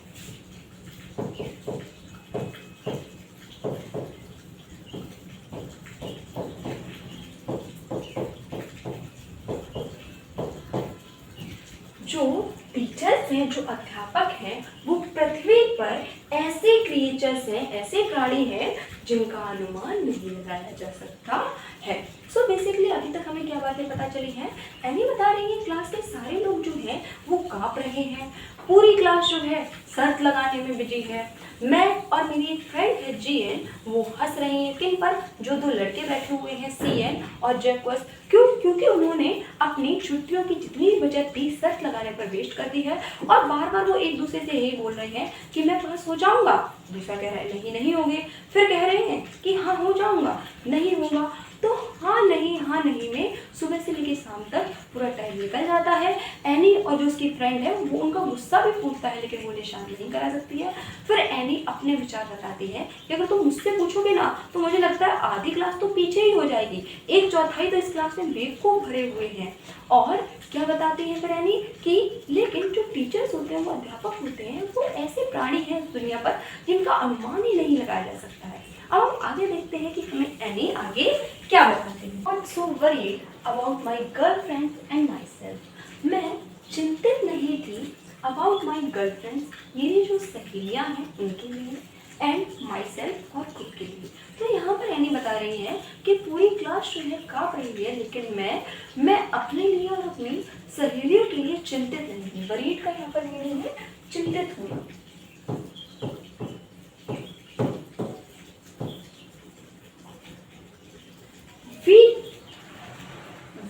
जो टीचर्स हैं, जो अध्यापक हैं, वो पृथ्वी पर ऐसे क्रिएचर्स हैं, ऐसे प्राणी हैं जिनका अनुमान नहीं लगाया जा सकता है। सो बेसिकली अभी तक हमें क्या बातें पता चली हैं? एनी बता रही है क्लास के सारे लोग जो हैं वो कांप रहे हैं, पूरी क्लास जो है शर्त लगाने में बिजी है। मैं और मेरी एक फ्रेंड है जीएन, वो हंस रही हैं। किन पर? जो दो लड़के बैठे हुए हैं सीएन और जैक्वस। क्यों? क्योंकि उन्होंने अपनी छुट्टियों की जितनी भी बचत थी शर्त लगाने पर वेस्ट कर दी है और बार बार वो एक दूसरे से यही बोल रहे हैं कि मैं पास हो जाऊंगा। दूसरा कह रहा है नहीं नहीं होगे, फिर कह रहे हैं कि हाँ हो जाऊंगा, नहीं होगा। तो हाँ नहीं में सुबह से लेकर शाम तक पूरा टाइम निकल जाता है। एनी और जो उसकी फ्रेंड है वो उनका गुस्सा भी फूटता है लेकिन वो उन्हें शांत नहीं करा सकती है। फिर एनी अपने विचार बताती है कि अगर तुम मुझसे पूछोगे ना तो मुझे लगता है आधी क्लास तो पीछे ही हो जाएगी, 1/4 तो इस क्लास में बेवकूफ भरे हुए हैं। और क्या बताती है फिर एनी कि लेकिन जो टीचर्स होते हैं, वो अध्यापक होते हैं, वो ऐसे प्राणी हैं इस दुनिया पर जिनका अनुमान ही नहीं लगाया जा सकता है। अब हम आगे देखते हैं कि हमें एनी आगे क्या बताते हैं। Not so worried about my girlfriend and my self. मैं चिंतित नहीं थी अबाउट माई गर्लफ्रेंड्स, मेरी जो सहेलियाँ हैं उनके लिए, एंड माई सेल्फ और खुद के लिए। तो यहाँ पर एनी बता रही है कि पूरी क्लास जो है काँप रही है लेकिन मैं अपने लिए और अपनी सहेलियों के लिए चिंतित नहीं हूँ। वरीड का यहाँ पर मीनिंग है चिंतित हूँ।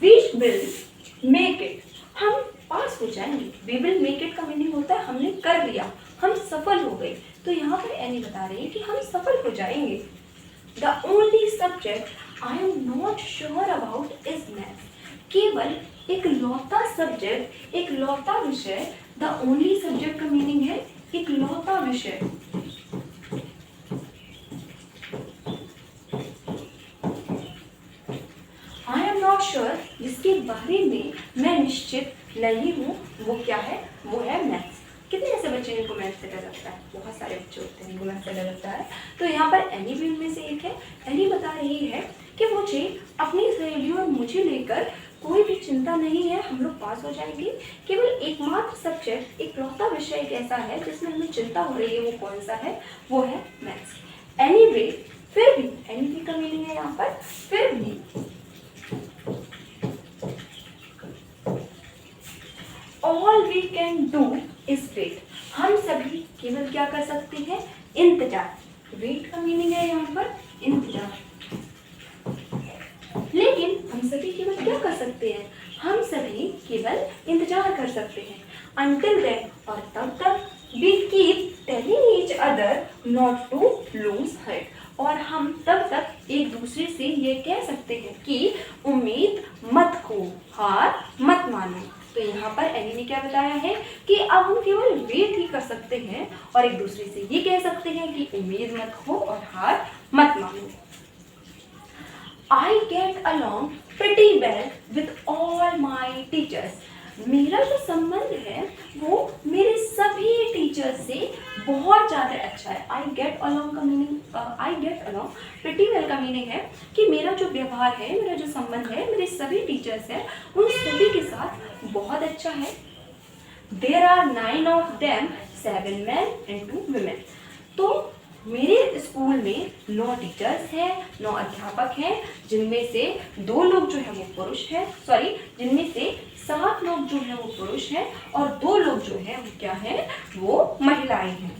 We will make it, हम पास हो जाएंगे। We will make it का मीनिंग होता है हमने कर लिया, हम सफल हो गए। तो यहाँ पर एनी बता रही है कि हम सफल हो जाएंगे। The only subject I am not sure about is math. केवल एक लौता सब्जेक्ट, एक लौता विषय, the only subject का मीनिंग है एक लौता विषय। श्योर जिसके बारे में मैं निश्चित नहीं हूँ, वो क्या है? वो है मैथ्स। कितने ऐसे बच्चे जिनको मैथ्स से डर लगता है? बहुत सारे बच्चे होते हैं जिनको मैथ्स से डर लगता है। तो यहाँ पर एनी भी उनमें से एक है। एनी बता रही है कि मुझे अपनी सहेलियों और मुझे लेकर कोई भी चिंता नहीं है, हम लोग पास हो जाएंगे। केवल एकमात्र सब्जेक्ट, एक लौता विषय एक ऐसा है जिसमें हमें चिंता हो रही है, वो कौन सा है? वो है मैथ्स। एनीवे, फिर भी, एनी का मीनिंग है यहाँ पर फिर भी। All we can do is wait. हम सभी केवल क्या कर सकते हैं? इंतजार। वेट का मीनिंग है यहाँ पर इंतजार। लेकिन हम सभी केवल क्या कर सकते हैं? हम सभी केवल इंतजार कर सकते हैं। Until then, और तब तक we keep telling each other not to lose heart. और हम तब तक एक दूसरे से ये कह सकते हैं कि उम्मीद मत खो, हार मत मानो। तो यहाँ पर एनी ने क्या बताया है कि अब हम केवल वेट ही कर सकते हैं और एक दूसरे से ये कह सकते हैं कि उम्मीद मत खो और हार मत मानो। I get along pretty well with all my teachers. मेरा जो संबंध है वो मेरे सभी टीचर से बहुत ज़्यादा अच्छा है। I get along का meaning, I get along pretty well का मीनिंग है कि मेरा जो व्यवहार है, मेरा जो संबंध है मेरे सभी टीचर्स हैं उन सभी के साथ बहुत अच्छा है। There are 9 of them, 7 men and 2 women. तो मेरे स्कूल में 9 टीचर्स हैं, 9 अध्यापक हैं, जिनमें से 2 लोग जो है वो पुरुष हैं, जिनमें से 7 लोग जो है वो पुरुष हैं और 2 लोग जो है वो क्या है? वो महिलाएं हैं।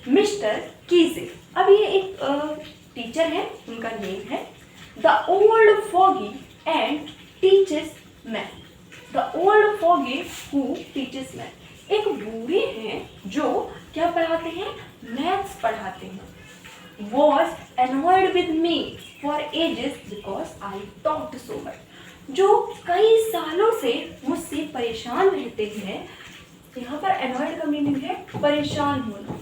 मिस्टर कीजे, अब ये एक टीचर है, उनका नेम है the old foggy and teachers man. The old foggy who teachers man, एक बूढ़े हैं जो क्या पढ़ाते हैं? मैथ्स पढ़ाते हैं। was annoyed with me for ages because I talked so much. जो कई सालों से मुझसे परेशान रहते हैं, यहाँ पर annoyed का मीनिंग है परेशान होना।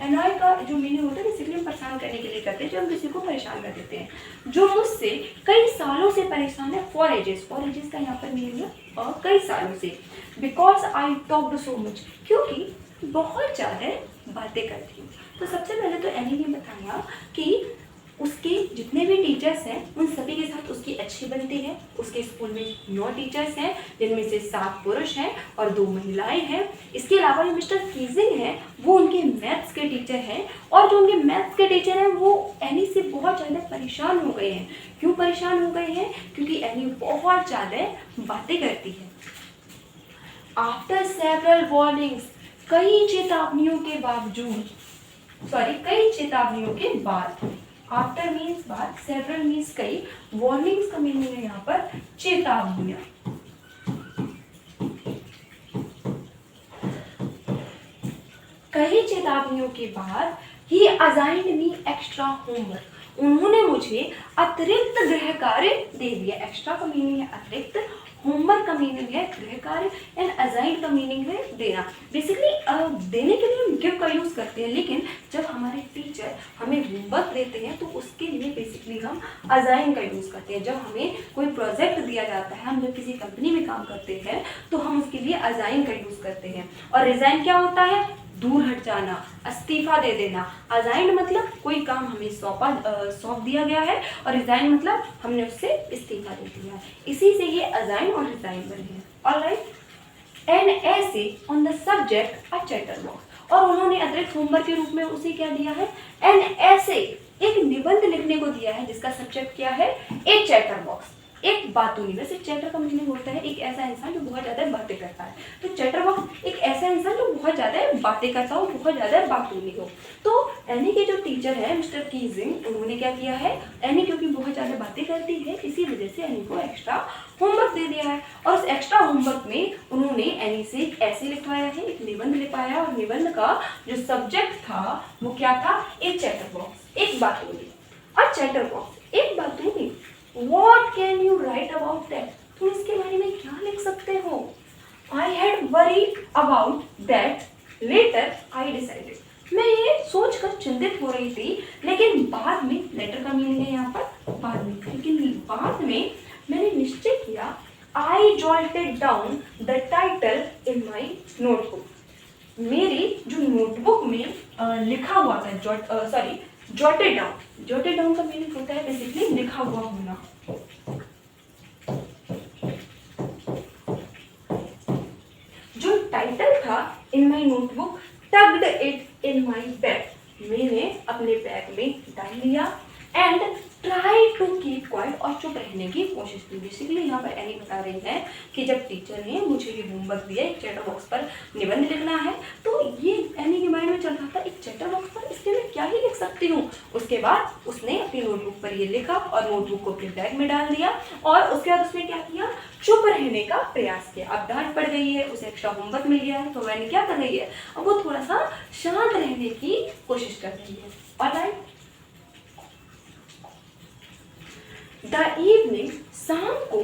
annoy का जो मीनिंग होता है बेसिकली हम परेशान करने के लिए करते हैं, जब हम किसी को परेशान कर देते हैं। जो मुझसे कई सालों से परेशान है, फॉर एजेस का यहाँ पर मीनिंग है और कई सालों से। Because I talked so much, क्योंकि बहुत ज़्यादा बातें करती हूँ। तो सबसे पहले तो एनी ने बताया कि उसके जितने भी टीचर्स हैं उन सभी के साथ उसकी अच्छी बनती है। उसके स्कूल में 9 टीचर्स हैं, जिनमें से 7 पुरुष हैं और 2 महिलाएं हैं। इसके अलावा जो मिस्टर कीजिंग हैं वो उनके मैथ्स के टीचर हैं, और जो उनके मैथ्स के टीचर हैं वो एनी से बहुत ज़्यादा परेशान हो गए हैं। क्यों परेशान हो गए हैं? क्योंकि एनी बहुत ज़्यादा बातें करती है। आफ्टर सेवरल वार्निंग्स, कई चेतावनियों के बाद, आफ्टर मीन्स बाद, सेवरल मीन्स कई, वार्निंग्स का मीनिंग है यहाँ पर चेतावनियां। कई चेतावनियों के बाद ही असाइन्ड मी एक्स्ट्रा होमवर्क, उन्होंने मुझे अतिरिक्त गृह कार्य दे दिया। एक्स्ट्रा का मीनिंग है अतिरिक्त, होमवर्क का मीनिंग है गृह कार्य, एंड असाइन्ड का मीनिंग है देना। बेसिकली देने के लिए हम गिव का यूज़ करते हैं, लेकिन जब हमारे टीचर हमें होमवर्क देते हैं तो उसके लिए बेसिकली हम असाइन का यूज़ करते हैं। जब हमें कोई प्रोजेक्ट दिया जाता है, हम जब किसी कंपनी में काम करते हैं तो हम उसके लिए असाइन का यूज़ करते हैं। और रिजाइन क्या होता है? दूर हट जाना, इस्तीफा दे देना। असाइन्ड मतलब कोई काम हमें सौंप दिया गया है, और रिजाइन मतलब हमने उससे इस्तीफा दे दिया है। इसी से ये असाइन और रिजाइन बने हैं। ऑलराइट, एन ऐसे on the subject a chatter box, और उन्होंने अतिरिक्त होमवर्क के रूप में उसे क्या दिया है? एन ऐसे, एक निबंध लिखने को दिया है जिसका सब्जेक्ट क्या है? ए चैटर बॉक्स, एक बातूनी। वैसे चैटर का मीनिंग होता है एक ऐसा इंसान जो बहुत ज़्यादा बातें करता है, तो चैटर बॉक्स एक ऐसा इंसान जो बहुत ज़्यादा बातें करता हो, बहुत ज़्यादा बातूनी हो। तो एनी के जो टीचर है मिस्टर कीजिंग, उन्होंने क्या किया है? एनी क्योंकि बहुत ज़्यादा बातें करती है, इसी वजह से एनी को एक्स्ट्रा होमवर्क दे दिया है। और उस एक्स्ट्रा होमवर्क में उन्होंने एनी से एक ऐसे लिखवाया है, एक निबंध लिखवाया, और निबंध का जो सब्जेक्ट था वो क्या था? ए चैटर बॉक्स, एक बातूनी। और चैटर बॉक्स एक बातूनी, What can you write about that? तुम इसके बारे में क्या लिख सकते हो? I had worried about that. Later I decided. मैं ये सोच कर चिंतित हो रही थी, लेकिन बाद में, लेटर का मीनिंग है यहाँ पर बाद में, लेकिन बाद में मैंने निश्चय किया। I jotted down the title in my notebook. मेरी जो नोटबुक में लिखा हुआ था, जॉटेड डाउन का मीनिंग होता है बेसिकली लिखा हुआ होना। जो टाइटल था in my notebook, tugged it in my bag, मैंने अपने बैग में डाल लिया। And try to keep quiet, और चुप रहने की कोशिश की। बेसिकली यहाँ पर एनी बता रही है कि जब टीचर ने मुझे ये होमवर्क दिया, एक चैटर बॉक्स पर निबंध लिखना है, तो ये एनी के माइंड में चल रहा था एक चैटर बॉक्स पर इसके मैं क्या ही लिख सकती हूँ। उसके बाद उसने अपनी नोटबुक पर ये लिखा और नोटबुक को अपने बैग में डाल दिया, और उसके बाद उसने क्या किया? चुप रहने का प्रयास किया। अब डांट पड़ गई है, उसे एक्स्ट्रा होमवर्क मिल गया है, तो मैंने क्या कर रही है? अब वो थोड़ा सा शांत रहने की कोशिश कर रही है। ऑलराइट, द इवनिंग, शाम को,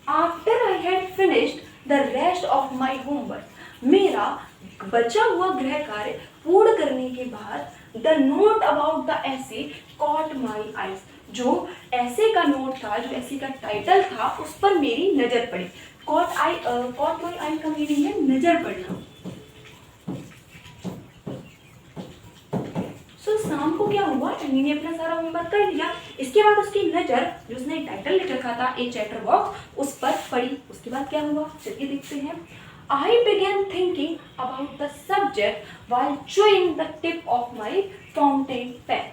after I had finished the rest of my homework, मेरा बचा हुआ गृह कार्य पूर्ण करने के बाद, द नोट अबाउट द ऐसे कॉट माई आइज, जो ऐसे का नोट था, जो ऐसे का टाइटल था, उस पर मेरी नजर पड़ी। कॉट माई आई का मीनिंग है नजर पड़ना। शाम को क्या हुआ? एनी ने अपना सारा होमवर्क कर लिया। इसके बाद उसकी नजर, जो उसने टाइटल लिख रखा था ए चैटर बॉक्स, उस पर पड़ी। उसके बाद क्या हुआ? चलिए देखते हैं। I began thinking about the subject while chewing the tip of my fountain pen.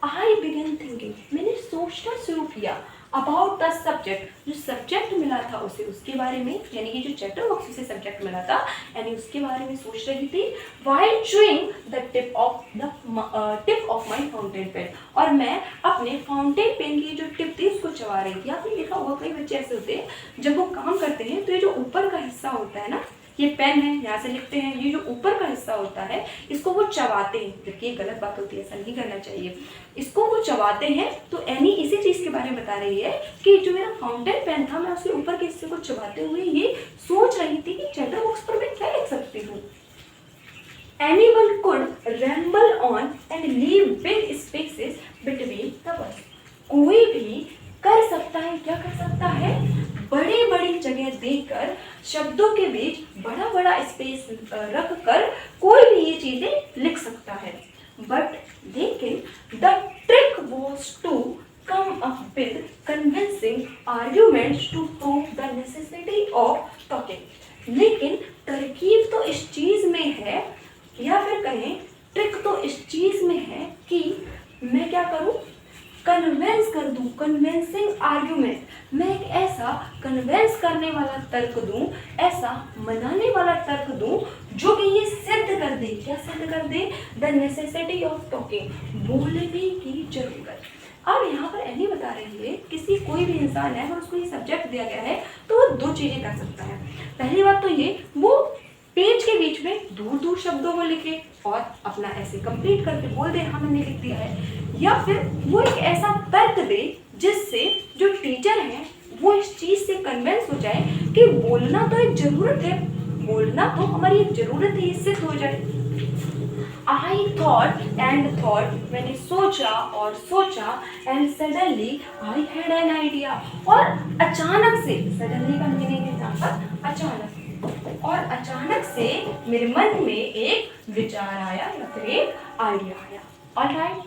I began thinking, मैंने सोचना शुरू किया about the subject, जो सब्जेक्ट मिला था उसे, उसके बारे में, यानी कि जो चैटर बॉक्स से सब्जेक्ट मिला था, यानी उसके बारे में सोच रही थी। while chewing the tip of my fountain pen, और मैं अपने फाउंटेन पेन की जो टिप थी उसको चबा रही थी। आपने देखा होगा कई बच्चे ऐसे होते हैं, जब वो काम करते हैं तो ये जो ऊपर का हिस्सा होता है ना, ये पेन है, यहाँ से लिखते हैं, ये जो ऊपर का हिस्सा होता है इसको वो चबाते हैं, जबकि ये गलत बात होती है, ऐसा नहीं करना चाहिए। इसको वो चबाते हैं। तो एनी इसी चीज़ के बारे में बता रही है कि जो मेरा फाउंटेन पेन था, मैं उसके ऊपर के हिस्से को चबाते हुए ये सोच रही थी कि चैटर बॉक्स पर मैं क्या लिख सकती हूँ। Anyone could ramble on and leave big spaces between the words. कोई भी कर सकता है, क्या कर सकता है, बड़ी बड़ी जगह देकर शब्दों के बीच बड़ा बड़ा स्पेस रख कर कोई भी ये चीजें लिख सकता है। बट लेकिन the trick was to come up with convincing arguments to prove the necessity of talking. लेकिन तरकीब तो इस चीज में है, या फिर कहें ट्रिक तो इस चीज में है कि मैं क्या करूं, कन्वेंस कर दूं, कन्विंसिंग आर्ग्यूमेंट, मैं एक ऐसा कन्वेंस करने वाला तर्क दूं, ऐसा मनाने वाला तर्क दूं जो कि ये सिद्ध कर दे, क्या सिद्ध कर दे, द नेसेसिटी ऑफ टॉकिंग, बोलने की जरूरत। अब यहाँ पर एनी बता रही है किसी कोई भी इंसान है अगर उसको ये सब्जेक्ट दिया गया है तो वो दो चीजें कर सकता है। पहली बात तो ये, वो पेज के बीच में दूर दूर शब्दों को लिखे और अपना ऐसे कंप्लीट करके बोल दे हाँ मैंने लिख दिया है, या फिर वो एक ऐसा तर्क दे जिससे जो टीचर है वो इस चीज से कन्विंस हो जाए कि बोलना तो एक जरूरत है, बोलना तो हमारी एक जरूरत है, इससे हो जाए। I thought and thought, मैंने सोचा और सोचा, and suddenly I had an idea, और अचानक से, suddenly का मीनिंग है यहाँ पर अचानक, और अचानक से मेरे मन में एक विचार आया या फिर एक आइडिया आया। Alright,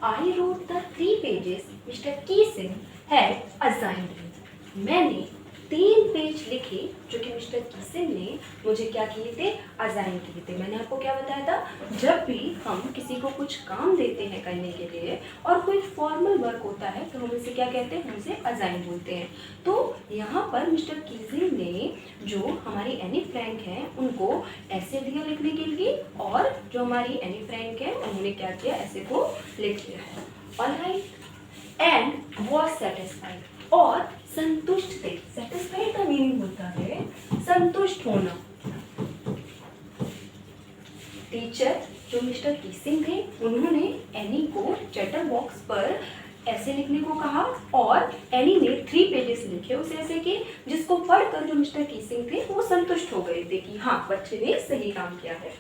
I wrote the 3 pages Mr. Keesing had assigned me. मैंने 3 पेज लिखे जो कि मिस्टर कीसिंग ने मुझे क्या किए थे, असाइन किए थे। मैंने आपको क्या बताया था, जब भी हम किसी को कुछ काम देते हैं करने के लिए और कोई फॉर्मल वर्क होता है तो हम इसे क्या कहते हैं, हम इसे असाइन बोलते हैं। तो यहाँ पर मिस्टर कीसिंग ने जो हमारी एनी फ्रैंक है उनको ऐसे दिया लिखने के लिए, और जो हमारी एनी फ्रैंक है उन्होंने क्या किया, ऐसे को लिख दिया है। ऑलराइट, एंड वॉज सेटिस्फाइड, और संतुष्ट थे। सेटिस्फाइड का मीनिंग होता है संतुष्ट होना। टीचर जो मिस्टर कीसिंग थे उन्होंने एनी को चैटर बॉक्स पर ऐसे लिखने को कहा और एनी ने 3 पेजेस लिखे उस ऐसे के, जिसको पढ़कर जो मिस्टर कीसिंग थे वो संतुष्ट हो गए थे कि हाँ बच्चे ने सही काम किया है।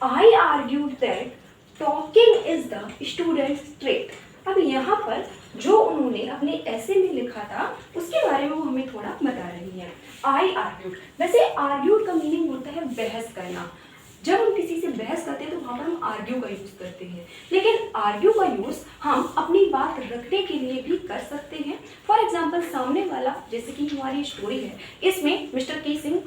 I argued that talking is the student's trait. अब यहाँ पर जो उन्होंने अपने ऐसे में लिखा था उसके बारे में वो हमें थोड़ा बता रही है। आई आर्ग्यूड, वैसे आर्ग्यूड का मीनिंग होता है बहस करना। जब हम किसी से बहस करते हैं तो वहाँ पर हम आर्ग्यू का यूज़ करते हैं, लेकिन आर्ग्यू का यूज़ हम अपनी बात रखने के लिए भी कर सकते हैं। फॉर एग्जाम्पल, सामने वाला, जैसे कि हमारी स्टोरी है, इसमें मिस्टर कीसिंग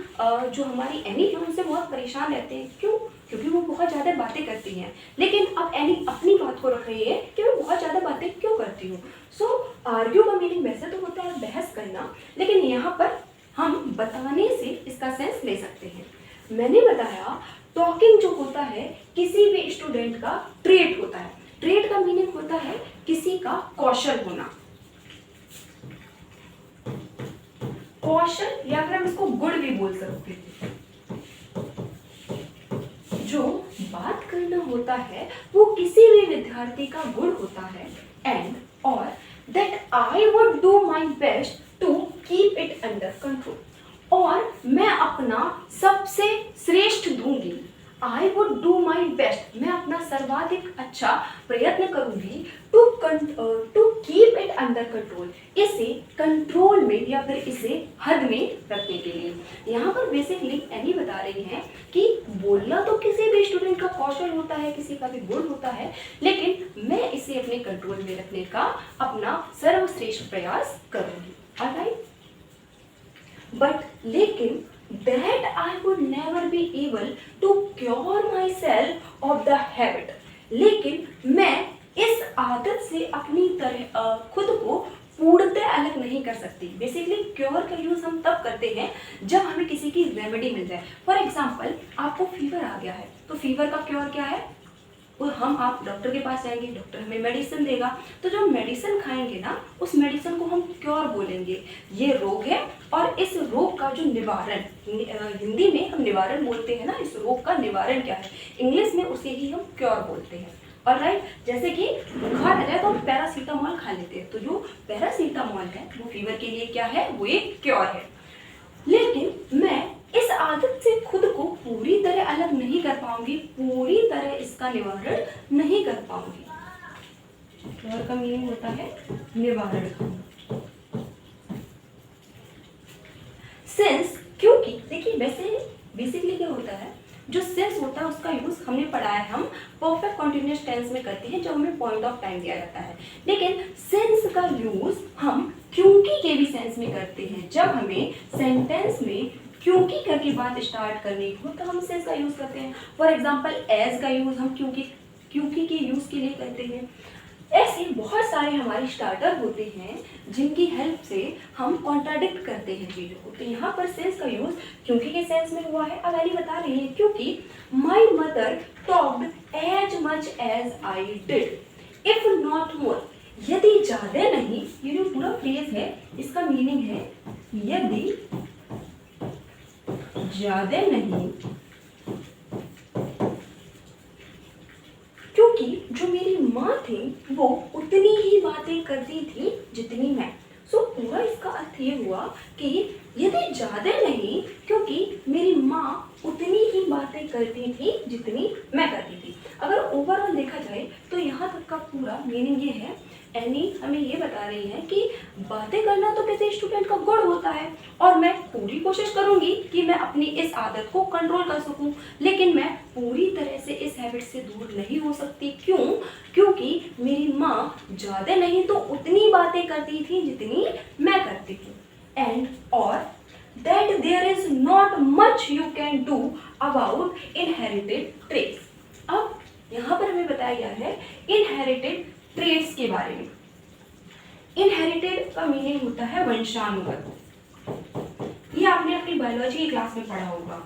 जो हमारी एनी है उनसे बहुत परेशान रहते हैं। क्यों? क्योंकि वो बहुत ज़्यादा बातें करती हैं। लेकिन अब एनी अपनी बात को रख रही है कि मैं बहुत ज़्यादा बातें क्यों करती हूँ। सो आर्ग्यू का मीनिंग वैसे तो होता है बहस करना, लेकिन यहाँ पर हम बताने से इसका सेंस ले सकते हैं। मैंने बताया टॉकिंग जो होता है किसी भी स्टूडेंट का ट्रेट होता है। ट्रेट का मीनिंग होता है किसी का कौशल होना, कौशल, या फिर हम इसको गुण भी बोल सकते हैं। जो बात करना होता है वो किसी भी विद्यार्थी का गुण होता है। एंड और that I would do my best to keep it under control, और मैं अपना सबसे श्रेष्ठ दूंगी। I would do my best, मैं अपना सर्वाधिक अच्छा प्रयत्न करूंगी to keep it under control, इसे कंट्रोल में या फिर इसे हद में रखने के लिए। यहाँ पर बेसिकली एनी बता रही है कि बोलना तो किसी भी स्टूडेंट का कौशल होता है, किसी का भी गुण होता है, लेकिन मैं इसे अपने कंट्रोल में रखने का अपना सर्वश्रेष्ठ प्रयास करूंगी। ऑलराइट, बट लेकिन that I would never be able to cure myself of the habit, लेकिन मैं इस आदत से अपनी तरह खुद को पूर्णतः अलग नहीं कर सकती। बेसिकली क्योर का यूज हम तब करते हैं जब हमें किसी की रेमेडी मिल जाए। फॉर एग्जाम्पल, आपको फीवर आ गया है तो फीवर का क्योर क्या है? हम आप डॉक्टर के पास जाएंगे, डॉक्टर हमें मेडिसिन देगा, तो जब मेडिसिन खाएंगे ना उस मेडिसिन को हम क्योर बोलेंगे। ये रोग है और इस रोग का जो निवारण, हिंदी में हम निवारण बोलते हैं ना, इस रोग का निवारण क्या है, इंग्लिश में उसे ही हम क्योर बोलते हैं। ऑलराइट, जैसे कि बुखार आ जाए तो हम पैरासीटामोल खा लेते हैं, तो जो पैरासीटामोल है वो फीवर के लिए क्या है, वो एक क्योर है। लेकिन मैं इस आदत से खुद को पूरी तरह अलग नहीं कर पाऊंगी, पूरी तरह इसका निवारण नहीं कर पाऊंगी। क्योर का मीनिंग होता है निवारण। सिंस, क्योंकि देखिए वैसे बेसिकली क्या होता है, जो सिंस होता है उसका यूज हमने पढ़ा है, हम परफेक्ट कॉन्टिन्यूअस टेंस में करते हैं जब हमें पॉइंट ऑफ टाइम दिया जाता है। लेकिन सिंस का यूज हम क्योंकि के भी सेंस में करते हैं, जब हमें सेंटेंस में क्योंकि करके बात स्टार्ट करनी हो तो हम सिंस का यूज करते हैं। फॉर एग्जाम्पल एज का यूज हम क्योंकि के यूज के लिए करते हैं। ऐसे बहुत सारे हमारे स्टार्टर होते हैं जिनकी हेल्प से हम कॉन्ट्राडिक्ट करते हैं चीज़ों को। तो यहाँ पर सेंस का यूज क्योंकि के सेंस में हुआ है। अब एली बता रही है क्योंकि my mother talked as much as I did if not more, यदि ज्यादा नहीं, ये जो पूरा फ्रेज है इसका मीनिंग है यदि ज्यादा नहीं, क्योंकि जो मेरी माँ थी वो उतनी ही बातें करती थी जितनी मैं। सो पूरा इसका अर्थ ये हुआ कि यदि ज्यादा नहीं, क्योंकि मेरी माँ उतनी ही बातें करती थी जितनी मैं करती थी। अगर ओवरऑल देखा जाए तो यहाँ तक का पूरा मीनिंग ये है, एनी हमें ये बता रही है कि बातें करना तो किसी स्टूडेंट का गुण होता है और मैं पूरी कोशिश करूंगी कि मैं अपनी इस आदत को कंट्रोल कर सकूं, लेकिन मैं पूरी तरह से इस हैबिट से दूर नहीं हो सकती। क्यों? क्योंकि मेरी माँ ज़्यादा नहीं तो उतनी बातें करती थी जितनी मैं करती थी। एंड और that there is not much you can do about inherited traits। अब यहाँ पर हमें बताया गया है inherited traits के बारे में। inherited का मीनिंग होता है वंशानुगत। ये आपने अपनी बायोलॉजी की क्लास में पढ़ा होगा।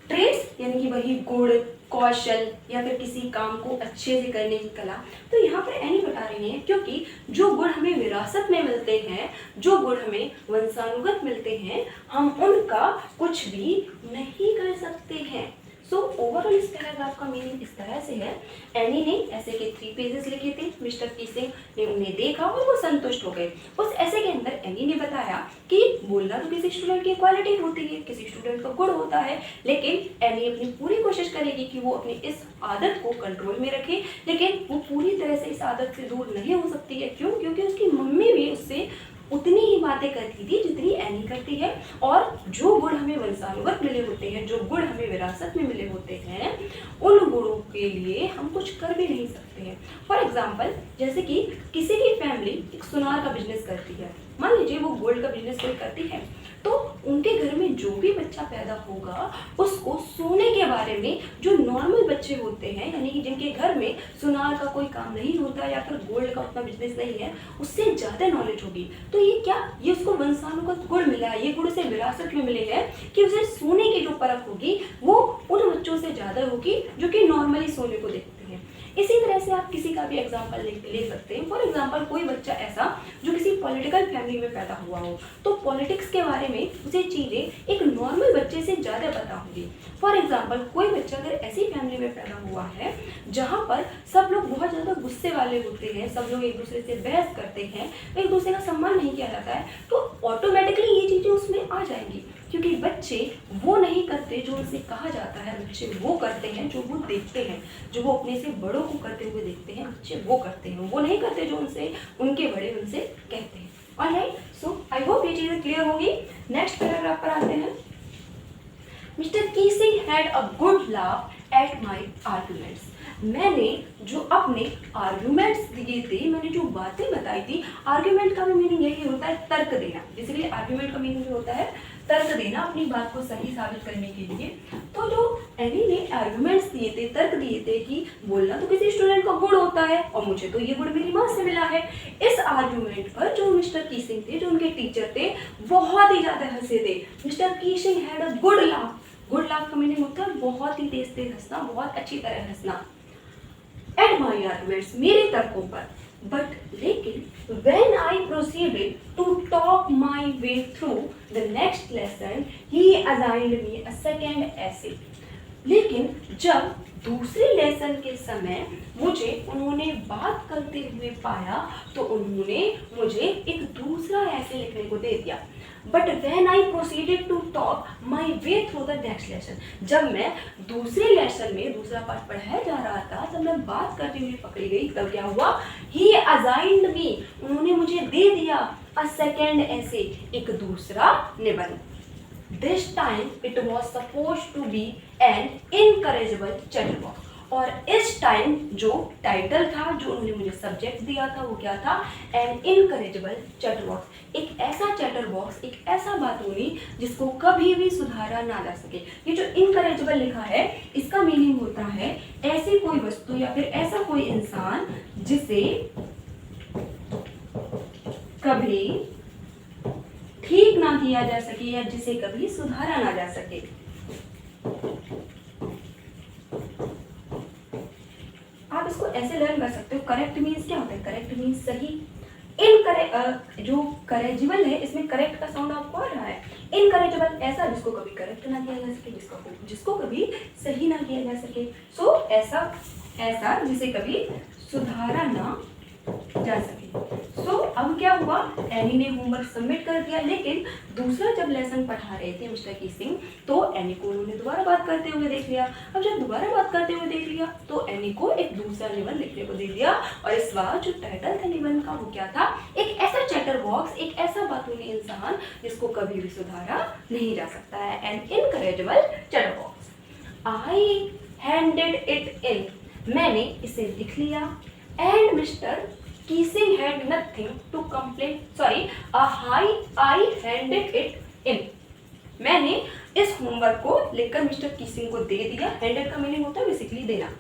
ट्रेट्स यानी कि वही गुण, कौशल या फिर किसी काम को अच्छे से करने की कला। तो यहाँ पर एनी बता रही है क्योंकि जो गुण हमें विरासत में मिलते हैं, जो गुण हमें वंशानुगत मिलते हैं, हम उनका कुछ भी नहीं कर सकते हैं। सो ओवरऑल इस पैराग्राफ का मीनिंग इस तरह से है, एनी ने ऐसे के 3 पेजेस लिखे थे, मिस्टर कीसिंग ने उन्हें देखा और वो संतुष्ट हो गए। उस ऐसे के अंदर एनी ने बताया कि बोलना तो किसी स्टूडेंट की क्वालिटी होती है, किसी स्टूडेंट का गुण होता है, लेकिन एनी अपनी पूरी कोशिश करेगी कि वो अपनी इस आदत को कंट्रोल में रखे, लेकिन वो पूरी तरह से इस आदत से दूर नहीं हो सकती है। क्यों? क्योंकि उसकी मम्मी भी उससे उतनी ही बातें करती थी जितनी एनी करती है, और जो गुण हमें वंशानुगत मिले होते हैं, जो गुण हमें विरासत में मिले होते हैं, उन गुणों के लिए हम कुछ कर भी नहीं सकते हैं। फॉर एग्जाम्पल जैसे कि किसी की फैमिली एक सुनार का बिजनेस करती है, मान लीजिए वो गोल्ड का बिजनेस कोई करती है, तो उनके घर में जो भी बच्चा पैदा होगा उसको सोने के बारे में, जो नॉर्मल बच्चे होते हैं यानी कि जिनके घर में सुनार का कोई काम नहीं होता या फिर गोल्ड का उतना बिजनेस नहीं है, उससे ज़्यादा नॉलेज होगी। तो ये क्या, ये उसको वंशानुगत गुण मिला है, ये गुण उसे विरासत में मिले हैं कि उसे सोने की जो परख होगी वो उन बच्चों से ज़्यादा होगी जो कि नॉर्मली सोने को देखते हैं। इसी तरह से आप किसी का भी एग्जाम्पल ले सकते हैं। फॉर एग्जाम्पल कोई बच्चा ऐसा जो किसी पॉलिटिकल फैमिली में पैदा हुआ हो, तो पॉलिटिक्स के बारे में उसे चीज़ें एक नॉर्मल बच्चे से ज़्यादा पता होगी। फॉर एग्जाम्पल कोई बच्चा अगर ऐसी फैमिली में पैदा हुआ है जहाँ पर सब लोग बहुत ज़्यादा गुस्से वाले होते हैं, सब लोग एक दूसरे से बहस करते हैं, एक दूसरे का सम्मान नहीं किया जाता है, तो ऑटोमेटिकली ये चीज़ें उसमें आ जाएंगी, क्योंकि बच्चे वो नहीं करते जो उनसे कहा जाता है, बच्चे वो करते हैं जो वो देखते हैं, जो वो अपने से बड़ों को करते हुए देखते हैं, बच्चे वो करते हैं, वो नहीं करते जो उनसे उनके बड़े उनसे कहते हैं। ऑलराइट, सो आई होप ये चीज़ें क्लियर होगी। नेक्स्ट पैराग्राफ पर आते हैं। Mr Keesing had a good laugh at my arguments. मैंने जो अपने आर्ग्यूमेंट्स दिए थे, मैंने जो बातें बताई थी, आर्ग्यूमेंट का भी मीनिंग यही होता है तर्क देना। बेसिकली आर्ग्यूमेंट का मीनिंग जो होता है तर्क देना, अपनी बात को सही साबित करने के लिए। तो जो एनी ने आर्ग्यूमेंट्स दिए थे, तर्क दिए थे कि बोलना तो किसी स्टूडेंट का गुण होता है और मुझे तो ये गुण मेरी माँ से मिला है, इस आर्ग्यूमेंट पर जो मिस्टर कीसिंग थे, जो उनके टीचर थे, बहुत ही ज़्यादा हंसे थे। Mr Keesing had a good laugh, good laugh का मीनिंग होता है बहुत ही तेज तेज हंसना, बहुत अच्छी तरह हंसना। एट माई आर्गुमेंट्स, मेरे तर्कों पर। बट लेकिन when I proceeded to talk my way through the next lesson, he assigned me a second essay. लेकिन जब दूसरे लेसन के समय मुझे उन्होंने बात करते हुए पाया तो उन्होंने मुझे एक दूसरा ऐसे लिखने को दे दिया। But when I proceeded to talk my way through the next lesson, जब मैं दूसरे लेसन में दूसरा पार्ट पढ़ाया जा रहा था, जब मैं बात करते हुए पकड़ी गई, तब क्या हुआ, ही असाइन्ड मी, उन्होंने मुझे दे दिया अ सेकेंड ऐसे, एक दूसरा निबंध। This time it was supposed to be an encourageable chatterbox, और इस टाइम जो टाइटल था, जो उन्होंने मुझे सब्जेक्ट दिया था, वो क्या था, एन इनकरेजेबल चैटरबॉक्स, एक ऐसा चैटरबॉक्स, एक ऐसा बातूनी जिसको कभी भी सुधारा ना जा सके। ये जो इनकरेजेबल लिखा है, इसका मीनिंग होता है ऐसी कोई वस्तु या फिर ऐसा कोई इंसान जिसे कभी ठीक ना किया जा सके या जिसे कभी सुधारा ना जा सके। आप इसको ऐसे लर्न कर सकते हो। करेक्ट मीन्स क्या होता है, करेक्ट मीन्स सही। इनकरेक्ट जो करेजिबल है, इसमें करेक्ट का साउंड आपको आ रहा है। इनकरेजेबल ऐसा जिसको कभी करेक्ट ना किया जा सके, जिसको कभी सही ना किया जा सके। सो ऐसा जिसे कभी सुधारा ना जा सके। सो अब क्या हुआ, एनी ने होमवर्क सबमिट कर दिया, लेकिन दूसरा जब लेसन पढ़ा रहे थे मिस्टर की सिंह, तो एनी को उन्होंने दोबारा बात करते हुए देख लिया। अब जब दोबारा बात करते हुए देख लिया तो एनी को एक दूसरा निबंध लिखने को दे दिया, और इस बार जो टाइटल था निबंध का वो क्या था, एक ऐसा चैटर बॉक्स, एक ऐसा बातूनी इंसान जिसको कभी भी सुधारा नहीं जा सकता है, an incorrigible chatterbox. I handed it in, मैंने इसे लिख लिया, and Mr Kissing had nothing to complain. Sorry, I handed it in. मैंने इस होमवर्क को लेकर मिस्टर कीसिंग को दे दिया। हैंडेड का मीनिंग होता है बेसिकली देना।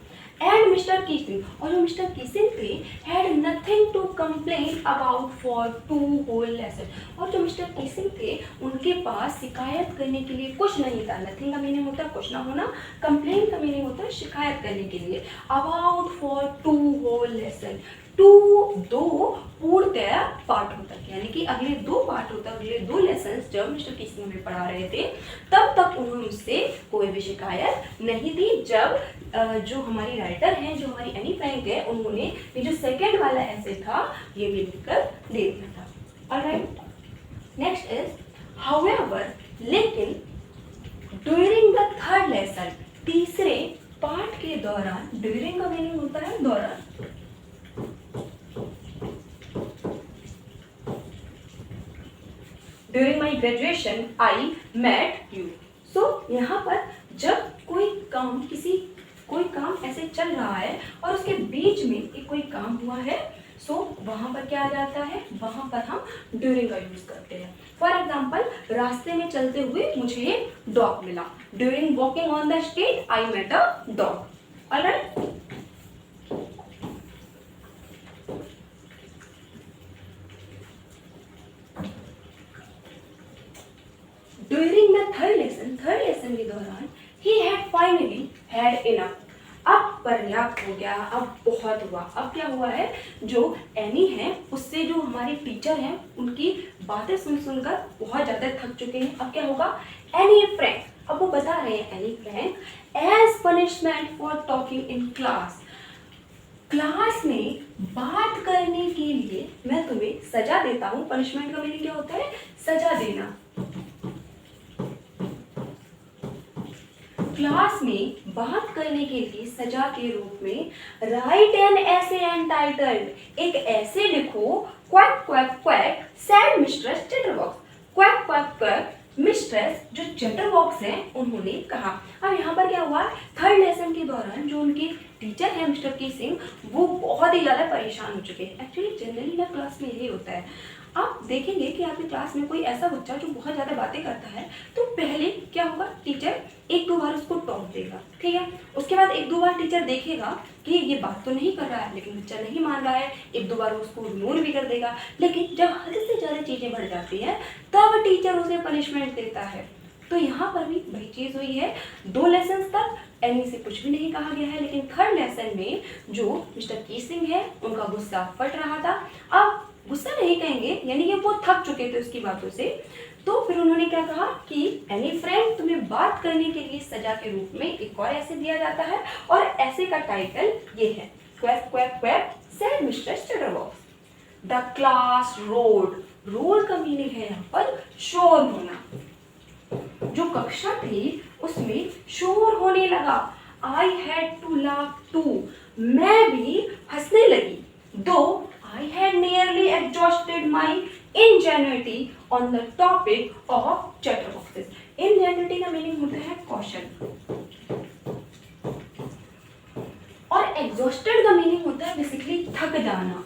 एंड मिस्टर कीसिंग, और जो मिस्टर कीसिंग थे, had nothing to complain about for 2 whole lesson, और जो मिस्टर कीसिंग थे उनके पास शिकायत करने के लिए कुछ नहीं था। नथिंग का मीनिंग होता है कुछ ना होना, कंप्लेन का मीनिंग होता है शिकायत करने के लिए। अबाउट फॉर 2 होल लेसन, 2 पूर्णतया पाठों तक, यानी कि अगले 2 पाठों तक, अगले 2 लेसन जब मिस्टर कीसिंग हमें पढ़ा रहे थे, तब तक उन्होंने मुझसे कोई भी शिकायत नहीं थी। जब जो हमारी राइटर हैं, जो हमारी एनी फ्रैंक है, उन्होंने ये जो सेकेंड वाला ऐसे था ये भी लिखकर दे दिया था। ऑलराइट, नेक्स्ट इज हाउएवर, लेकिन ड्यूरिंग द थर्ड लेसन, तीसरे पाठ के दौरान, ड्यूरिंग का मीनिंग होता है दौरान, during my graduation I met you. So यहाँ पर जब कोई काम ऐसे चल रहा है और उसके बीच में एक कोई काम हुआ है, सो वहाँ पर क्या आ जाता है, वहाँ पर हम ड्यूरिंग का यूज करते हैं। फॉर एग्जाम्पल, रास्ते में चलते हुए मुझे एक डॉग मिला। During walking on the street I met a dog. Alright, during the third lesson के दौरान, he had finally had enough, अब पर्याप्त हो गया, अब बहुत हुआ। अब क्या हुआ है, जो एनी है उससे जो हमारे टीचर हैं उनकी बातें सुनकर बहुत ज़्यादा थक चुके हैं। अब क्या होगा, एनी फ्रैंक, अब वो बता रहे हैं Anne Frank, as punishment for talking in class, class में बात करने के लिए मैं तुम्हें सजा देता हूँ। पनिशमेंट का मीनिंग क्या होता है, सजा देना। क्लास में बात करने के लिए सजा के रूप में राइट एन ऐसे एंटाइटल्ड, एक ऐसे लिखो, quack quack quack sad mistress chatterbox. Quack quack quack mistress जो चैटरबॉक्स हैं उन्होंने कहा। अब यहाँ पर क्या हुआ, थर्ड लेसन के दौरान जो उनके टीचर हैं मिस्टर की सिंह, वो बहुत ही ज़्यादा परेशान हो चुके हैं। एक्चुअली जनरली ना क्लास में यही होता है, आप देखेंगे कि आपकी क्लास में कोई ऐसा बच्चा जो बहुत ज़्यादा बातें करता है, तो पहले क्या होगा, टीचर 1-2 बार उसको टॉक देगा, ठीक है। उसके बाद 1-2 बार टीचर देखेगा कि ये बात तो नहीं कर रहा है, लेकिन बच्चा नहीं मान रहा है, 1-2 बार उसको इग्नोर भी कर देगा। लेकिन जब हद से ज़्यादा चीज़ें बढ़ जाती हैं, तब टीचर उसे पनिशमेंट देता है। तो यहाँ पर भी वही चीज़ हुई है। 2 लेसन तक एनी से कुछ भी नहीं कहा गया है, लेकिन थर्ड लेसन में जो मिस्टर कीसिंग है उनका गुस्सा फट रहा था। अब गुस्सा नहीं कहेंगे, यानी कि वो थक चुके थे उसकी बातों से। तो फिर उन्होंने क्या कहा कि एनी फ्रेंड, तुम्हें बात करने के लिए सजा के रूप में एक और ऐसे दिया जाता है, और ऐसे का टाइटल ये है, quack quack quack said Mr Chatterbox. The class roared, roared का मीनिंग है यहाँ पर शोर होना। जो कक्षा थी उसमें शोर होने लगा। I had to laugh too, मैं भी हंसने लगी। Though I had nearly exhausted my ingenuity on the topic of chatterboxes. Ingenuity का मीनिंग होता है कौशल, और exhausted का मीनिंग होता है बेसिकली थक जाना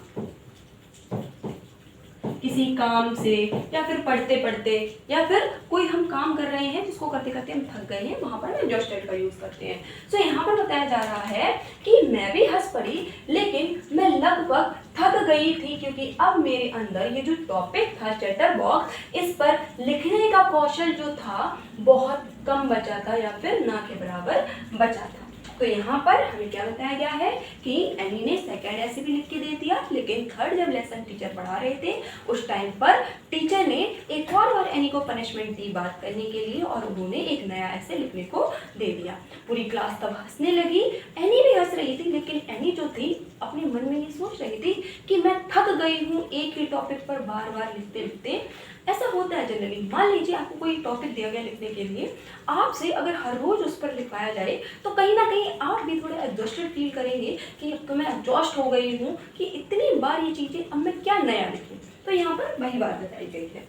किसी काम से, या फिर पढ़ते पढ़ते, या फिर कोई हम काम कर रहे हैं जिसको करते करते हम थक गए हैं, वहां पर हम एग्जॉस्टेड का यूज करते हैं। सो यहाँ पर बताया जा रहा है कि मैं भी हंस पड़ी, लेकिन मैं लगभग थक गई थी, क्योंकि अब मेरे अंदर ये जो टॉपिक था चैटर बॉक्स, इस पर लिखने का कौशल जो था बहुत कम बचा था, या फिर ना के बराबर बचा था। तो यहाँ पर हमें क्या बताया गया है कि एनी ने सेकंड ऐसे भी लिख के दे दिया, लेकिन थर्ड जब लेसन टीचर पढ़ा रहे थे उस टाइम पर टीचर ने एक और बार एनी को पनिशमेंट दी बात करने के लिए, और उन्होंने एक नया ऐसे लिखने को दे दिया। पूरी क्लास तब हंसने लगी, एनी भी हंस रही थी, लेकिन एनी जो थी अपने मन में ये सोच रही थी कि मैं थक गई हूँ एक ही टॉपिक पर बार बार लिखते लिखते। ऐसा होता है जनरली, मान लीजिए आपको कोई टॉपिक दिया गया लिखने के लिए, आपसे अगर हर रोज उस पर लिखवाया जाए तो कहीं ना कहीं आप भी थोड़े एग्जॉस्टेड फील करेंगे कि अब तो मैं एग्जॉस्ट हो गई हूँ कि इतनी बार ये चीज़ें, अब मैं क्या नया लिखूँ। तो यहाँ पर वही बात बताई गई है।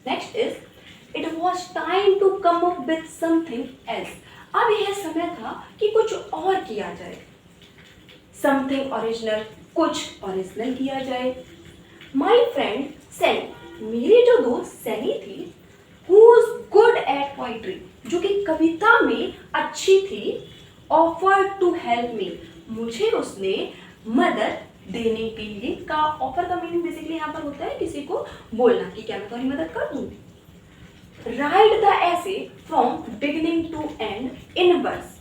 Next is it was time to come up with something else. अब यह समय था कि कुछ और किया जाए, समथिंग ओरिजिनल, कुछ ओरिजिनल किया जाए। माई फ्रेंड सैनी, मेरी जो दोस्त सैनी थी, who was good at poetry, जो कि कविता में अच्छी थी, ऑफर्ड टू हेल्प मी, मुझे उसने मदद देने के लिए का। ऑफर का मीनिंग बेसिकली यहाँ पर होता है किसी को बोलना कि क्या मैं तुम्हारी मदद कर दूँ। Write the essay from beginning to end in verse,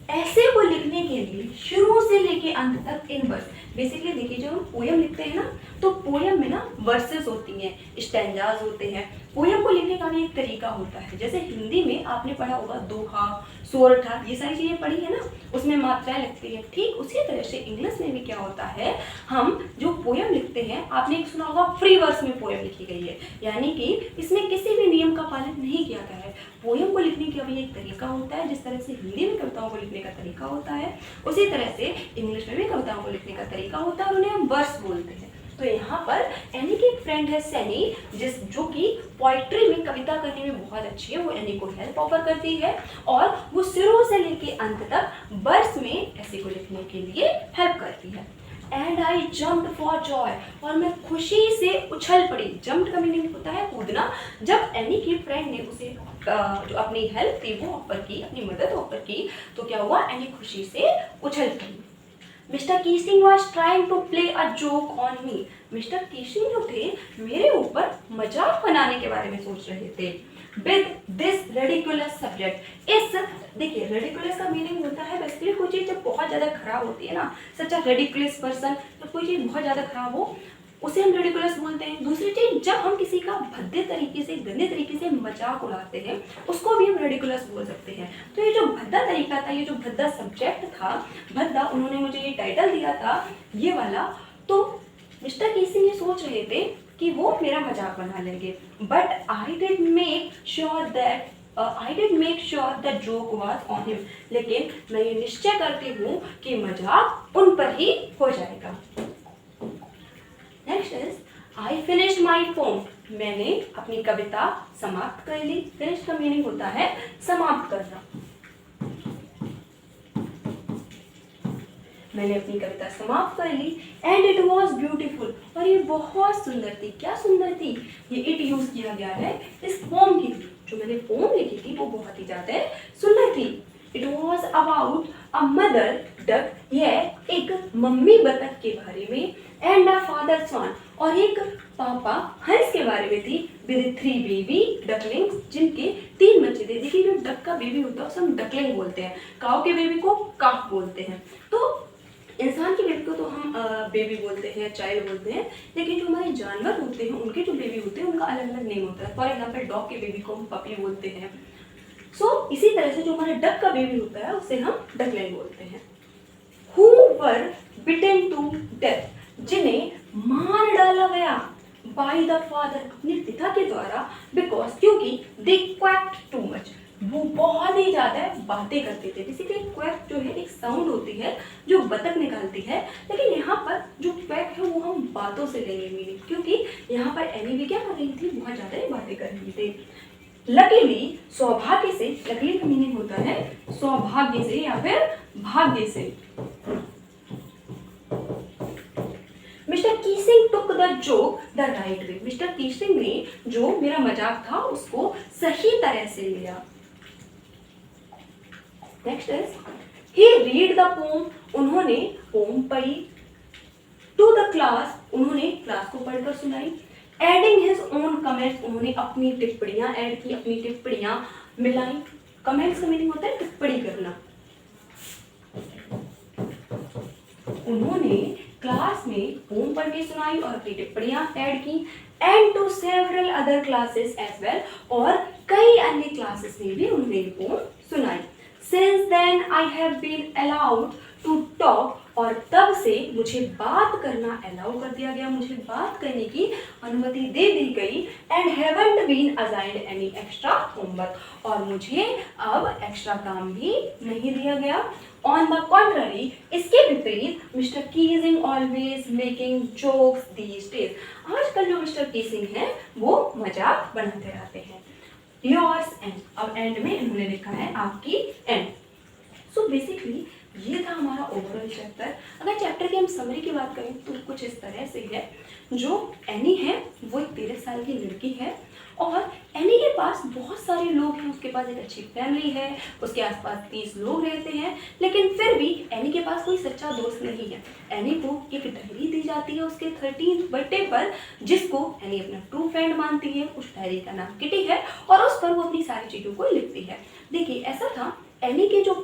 essay को लिखने के लिए शुरू से लेके अंत तक इन वर्स। बेसिकली देखिए, जब हम पोयम लिखते हैं ना, तो पोयम में ना वर्सेस होती हैं, स्टैंजाज होते हैं। पोयम को लिखने का भी एक तरीका होता है। जैसे हिंदी में आपने पढ़ा होगा दोहा, सोरठा, ये सारी चीज़ें पढ़ी है ना, उसमें मात्राएं लगती हैं। ठीक उसी तरह से इंग्लिश में भी क्या होता है, हम जो पोयम लिखते हैं, आपने एक सुना होगा फ्री वर्स में पोयम लिखी गई है, यानी कि इसमें किसी भी नियम का पालन नहीं किया गया है। पोयम को लिखने का भी एक तरीका होता है, जिस तरह से हिंदी में कविताओं को लिखने का तरीका होता है, उसी तरह से इंग्लिश में भी कविताओं को लिखने का तरीका होता है, और उन्हें हम वर्स बोलते हैं। तो यहाँ पर एनी की एक फ्रेंड है सैनी, जो कि पोइट्री में, कविता करने में बहुत अच्छी है, वो एनी को हेल्प ऑफर करती है, और वो शुरू से लेके अंत तक वर्स में ऐसे को लिखने के लिए हेल्प करती है। And I jumped for Joy, और मैं खुशी से उछल पड़ी। जम्प का मीनिंग होता है कूदना। जब एनी की फ्रेंड ने उसे जो अपनी हेल्प थी वो ऑफर की, अपनी मदद ऑफर की, तो क्या हुआ, एनी खुशी से उछल पड़ी। Mr Keesing was trying to play a joke on me, Mr Keesing जो थे मेरे ऊपर मजाक बनाने के बारे में सोच रहे थे। विद दिस रेडिकुलस सब्जेक्ट, इस, देखिए रेडिकुलस का मीनिंग होता है बेसिकली कोई चीज़ जब बहुत ज़्यादा खराब होती है ना, सच अ रेडिकुलस पर्सन, जब कोई चीज़ बहुत ज़्यादा खराब हो उसे हम रेडिकुलस बोलते हैं। दूसरी चीज़, जब हम किसी का भद्दे तरीके से, गंदे तरीके से मजाक उड़ाते हैं, उसको भी हम रेडिकुलस बोल सकते हैं। तो ये जो भद्दा तरीका था, ये जो भद्दा सब्जेक्ट था, भद्दा, उन्होंने मुझे ये टाइटल दिया था ये वाला, तो मिस्टर कीसिंग ये सोच रहे थे कि वो मेरा मजाक बना लेंगे। But I did make sure that joke was on him, लेकिन मैं ये निश्चय करती हूँ कि मजाक उन पर ही हो जाएगा। Next is I finished my poem, मैंने अपनी कविता समाप्त कर ली। फिनिश का मीनिंग होता है समाप्त करना। मैंने अपनी कविता समाप्त कर ली। एंड इट वॉज ब्यूटीफुल, और ये बहुत सुंदर थी। क्या सुंदर थी, ये इट यूज किया गया है इस पोम की, जो मैंने पोम लिखी थी वो बहुत ही ज्यादा सुंदर थी। It was about a mother duck, यह एक मम्मी बतख के बारे में, एंड अ फादर स्वान, और एक पापा हंस के बारे में थी विद 3 बेबी डकलिंग्स, जिनके 3 बच्चे थे। देखिए जो डक का बेबी होता है उसे हम डकलिंग बोलते हैं, काऊ के बेबी को काफ बोलते हैं। तो इंसान के बेबी को तो हम बेबी बोलते हैं, चाइल्ड बोलते हैं, लेकिन जो हमारे जानवर होते हैं उनके जो बेबी होते हैं उनका अलग अलग नेम होता है। फॉर एग्जाम्पल डॉग के बेबी को हम पपी बोलते हैं। इसी तरह से जो हमारा डक का बेबी होता है उसे हम डकलिंग बोलते हैं। Who were bitten to death, जिन्हें मार डाला गया by the father, अपने पिता के द्वारा, because, क्योंकि they quacked too much, वो बहुत ही ज़्यादा बातें करते थे। बेसिकली क्वैक जो है एक साउंड होती है जो बतख निकालती है, लेकिन यहाँ पर जो क्वैक है वो हम बातों से लेंगे मीनिंग, क्योंकि यहाँ पर एनी भी क्या कर रही थी, बहुत ज़्यादा बातें कर रही थी। लकीली, सौभाग्य से, लकीली का मीनिंग होता है सौभाग्य से या फिर भाग्य से। Mr Keesing took the joke the right way, Mr Keesing ने जो मेरा मजाक था उसको सही तरह से लिया। Next is he read the pome, उन्होंने पोम पढ़ी। टू द क्लास, उन्होंने क्लास को पढ़कर सुनाई। एडिंग हिज ओन कमेंट्स, उन्होंने अपनी टिप्पणियां ऐड की, अपनी टिप्पणियां मिलाई। कमेंट्स का मीनिंग होता है टिप्पणी करना। उन्होंने क्लास में पोम पढ़ के सुनाई और अपनी टिप्पणियां ऐड की। And to several other classes as well, और कई अन्य क्लासेस में भी उन्होंने पोम सुनाई। Since then I have been allowed to talk, और तब से मुझे बात करना अलाउ कर दिया गया, मुझे बात करने की अनुमति दे दी गई। And haven't been assigned any extra homework, और मुझे अब एक्स्ट्रा काम भी नहीं दिया गया। ऑन द कॉन्ट्ररी, इसके विपरीत, Mr Keesing always making jokes these days, आजकल जो मिस्टर कीसिंग हैं वो मजाक बनाते रहते हैं। योर्स एंड, अब एंड में इन्होंने लिखा है आपकी एंड। सो बेसिकली ये था हमारा ओवरऑल चैप्टर। अगर चैप्टर की हम समरी की बात करें तो कुछ इस तरह से है। जो एनी है वो एक 13 साल की लड़की है, और एनी के पास बहुत सारे लोग हैं, उसके पास एक अच्छी फैमिली है, उसके आसपास 30 लोग रहते हैं, लेकिन फिर भी एनी के पास कोई सच्चा दोस्त नहीं है। एनी को एक डायरी दी जाती है उसके 13th बर्थडे पर, जिसको एनी अपना ट्रू फ्रेंड मानती है। उस डायरी का नाम किटी है, और उस पर वो अपनी सारी चीज़ों को लिखती है। देखिए ऐसा था, एनी के जो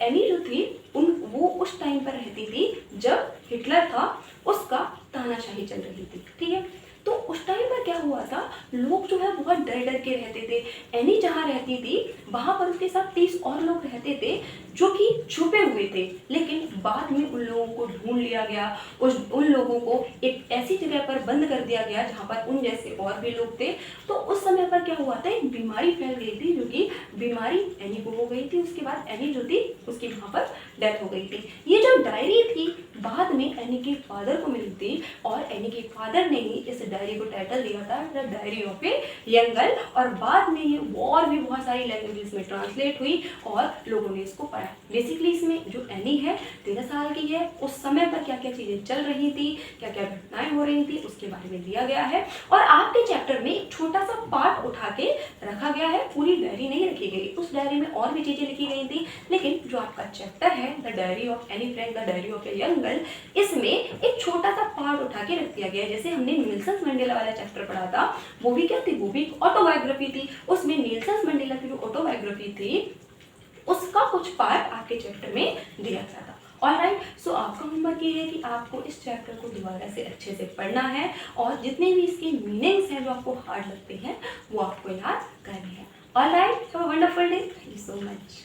एनी जो थी वो उस टाइम पर रहती थी जब हिटलर था, उसका तानाशाही चल रही थी, ठीक है। तो उस टाइम पर क्या हुआ था, लोग जो है बहुत डर डर के रहते थे। एनी जहाँ रहती थी वहाँ पर उसके साथ 30 और लोग रहते थे जो कि छुपे हुए थे, लेकिन बाद में उन लोगों को ढूंढ लिया गया। उन लोगों को एक ऐसी जगह पर बंद कर दिया गया जहाँ पर उन जैसे और भी लोग थे। तो उस समय पर क्या हुआ था, एक बीमारी फैल गई थी, जो कि बीमारी एनी को हो गई थी। उसके बाद एनी जो थी उसकी वहाँ पर डेथ हो गई थी। ये जो डायरी थी बाद में एनी के फादर को मिली थी, और एनी के फादर ने ही इस डायरी को टाइटल दिया था the diary of a young girl, और बाद में ये और भी बहुत सारी लैंग्वेजेस में ट्रांसलेट हुई और लोगों ने इसको पढ़ा। बेसिकली इसमें जो एनी है 13 साल की है, उस समय पर क्या क्या चीज़ें चल रही थी, क्या क्या घटनाएं हो रही थी, उसके बारे में दिया गया है। और आपके चैप्टर में एक छोटा सा पार्ट उठा के रखा गया है, पूरी डायरी नहीं रखी गई। उस डायरी में और भी चीज़ें लिखी गई थी, लेकिन जो आपका चैप्टर है the diary of Anne Frank, the diary of a young girl, इसमें एक छोटा सा पार्ट उठा के रख दिया गया है। जैसे हमने नेल्सन मंडेला वाला चैप्टर पढ़ा था, वो भी क्या थी, वो भी ऑटोबायोग्राफी थी। उसमें नेल्सन मंडेला की जो ऑटोबायोग्राफी थी उसका कुछ पार्ट आपके चैप्टर में दिया गया था। ऑलराइट, सो आपका होमवर्क ये है कि आपको इस चैप्टर को दोबारा से अच्छे से पढ़ना है, और जितने भी इसके मीनिंग्स हैं जो आपको हार्ड लगते हैं वो आपको याद करने हैं। Alright, have a wonderful day, thank you so much.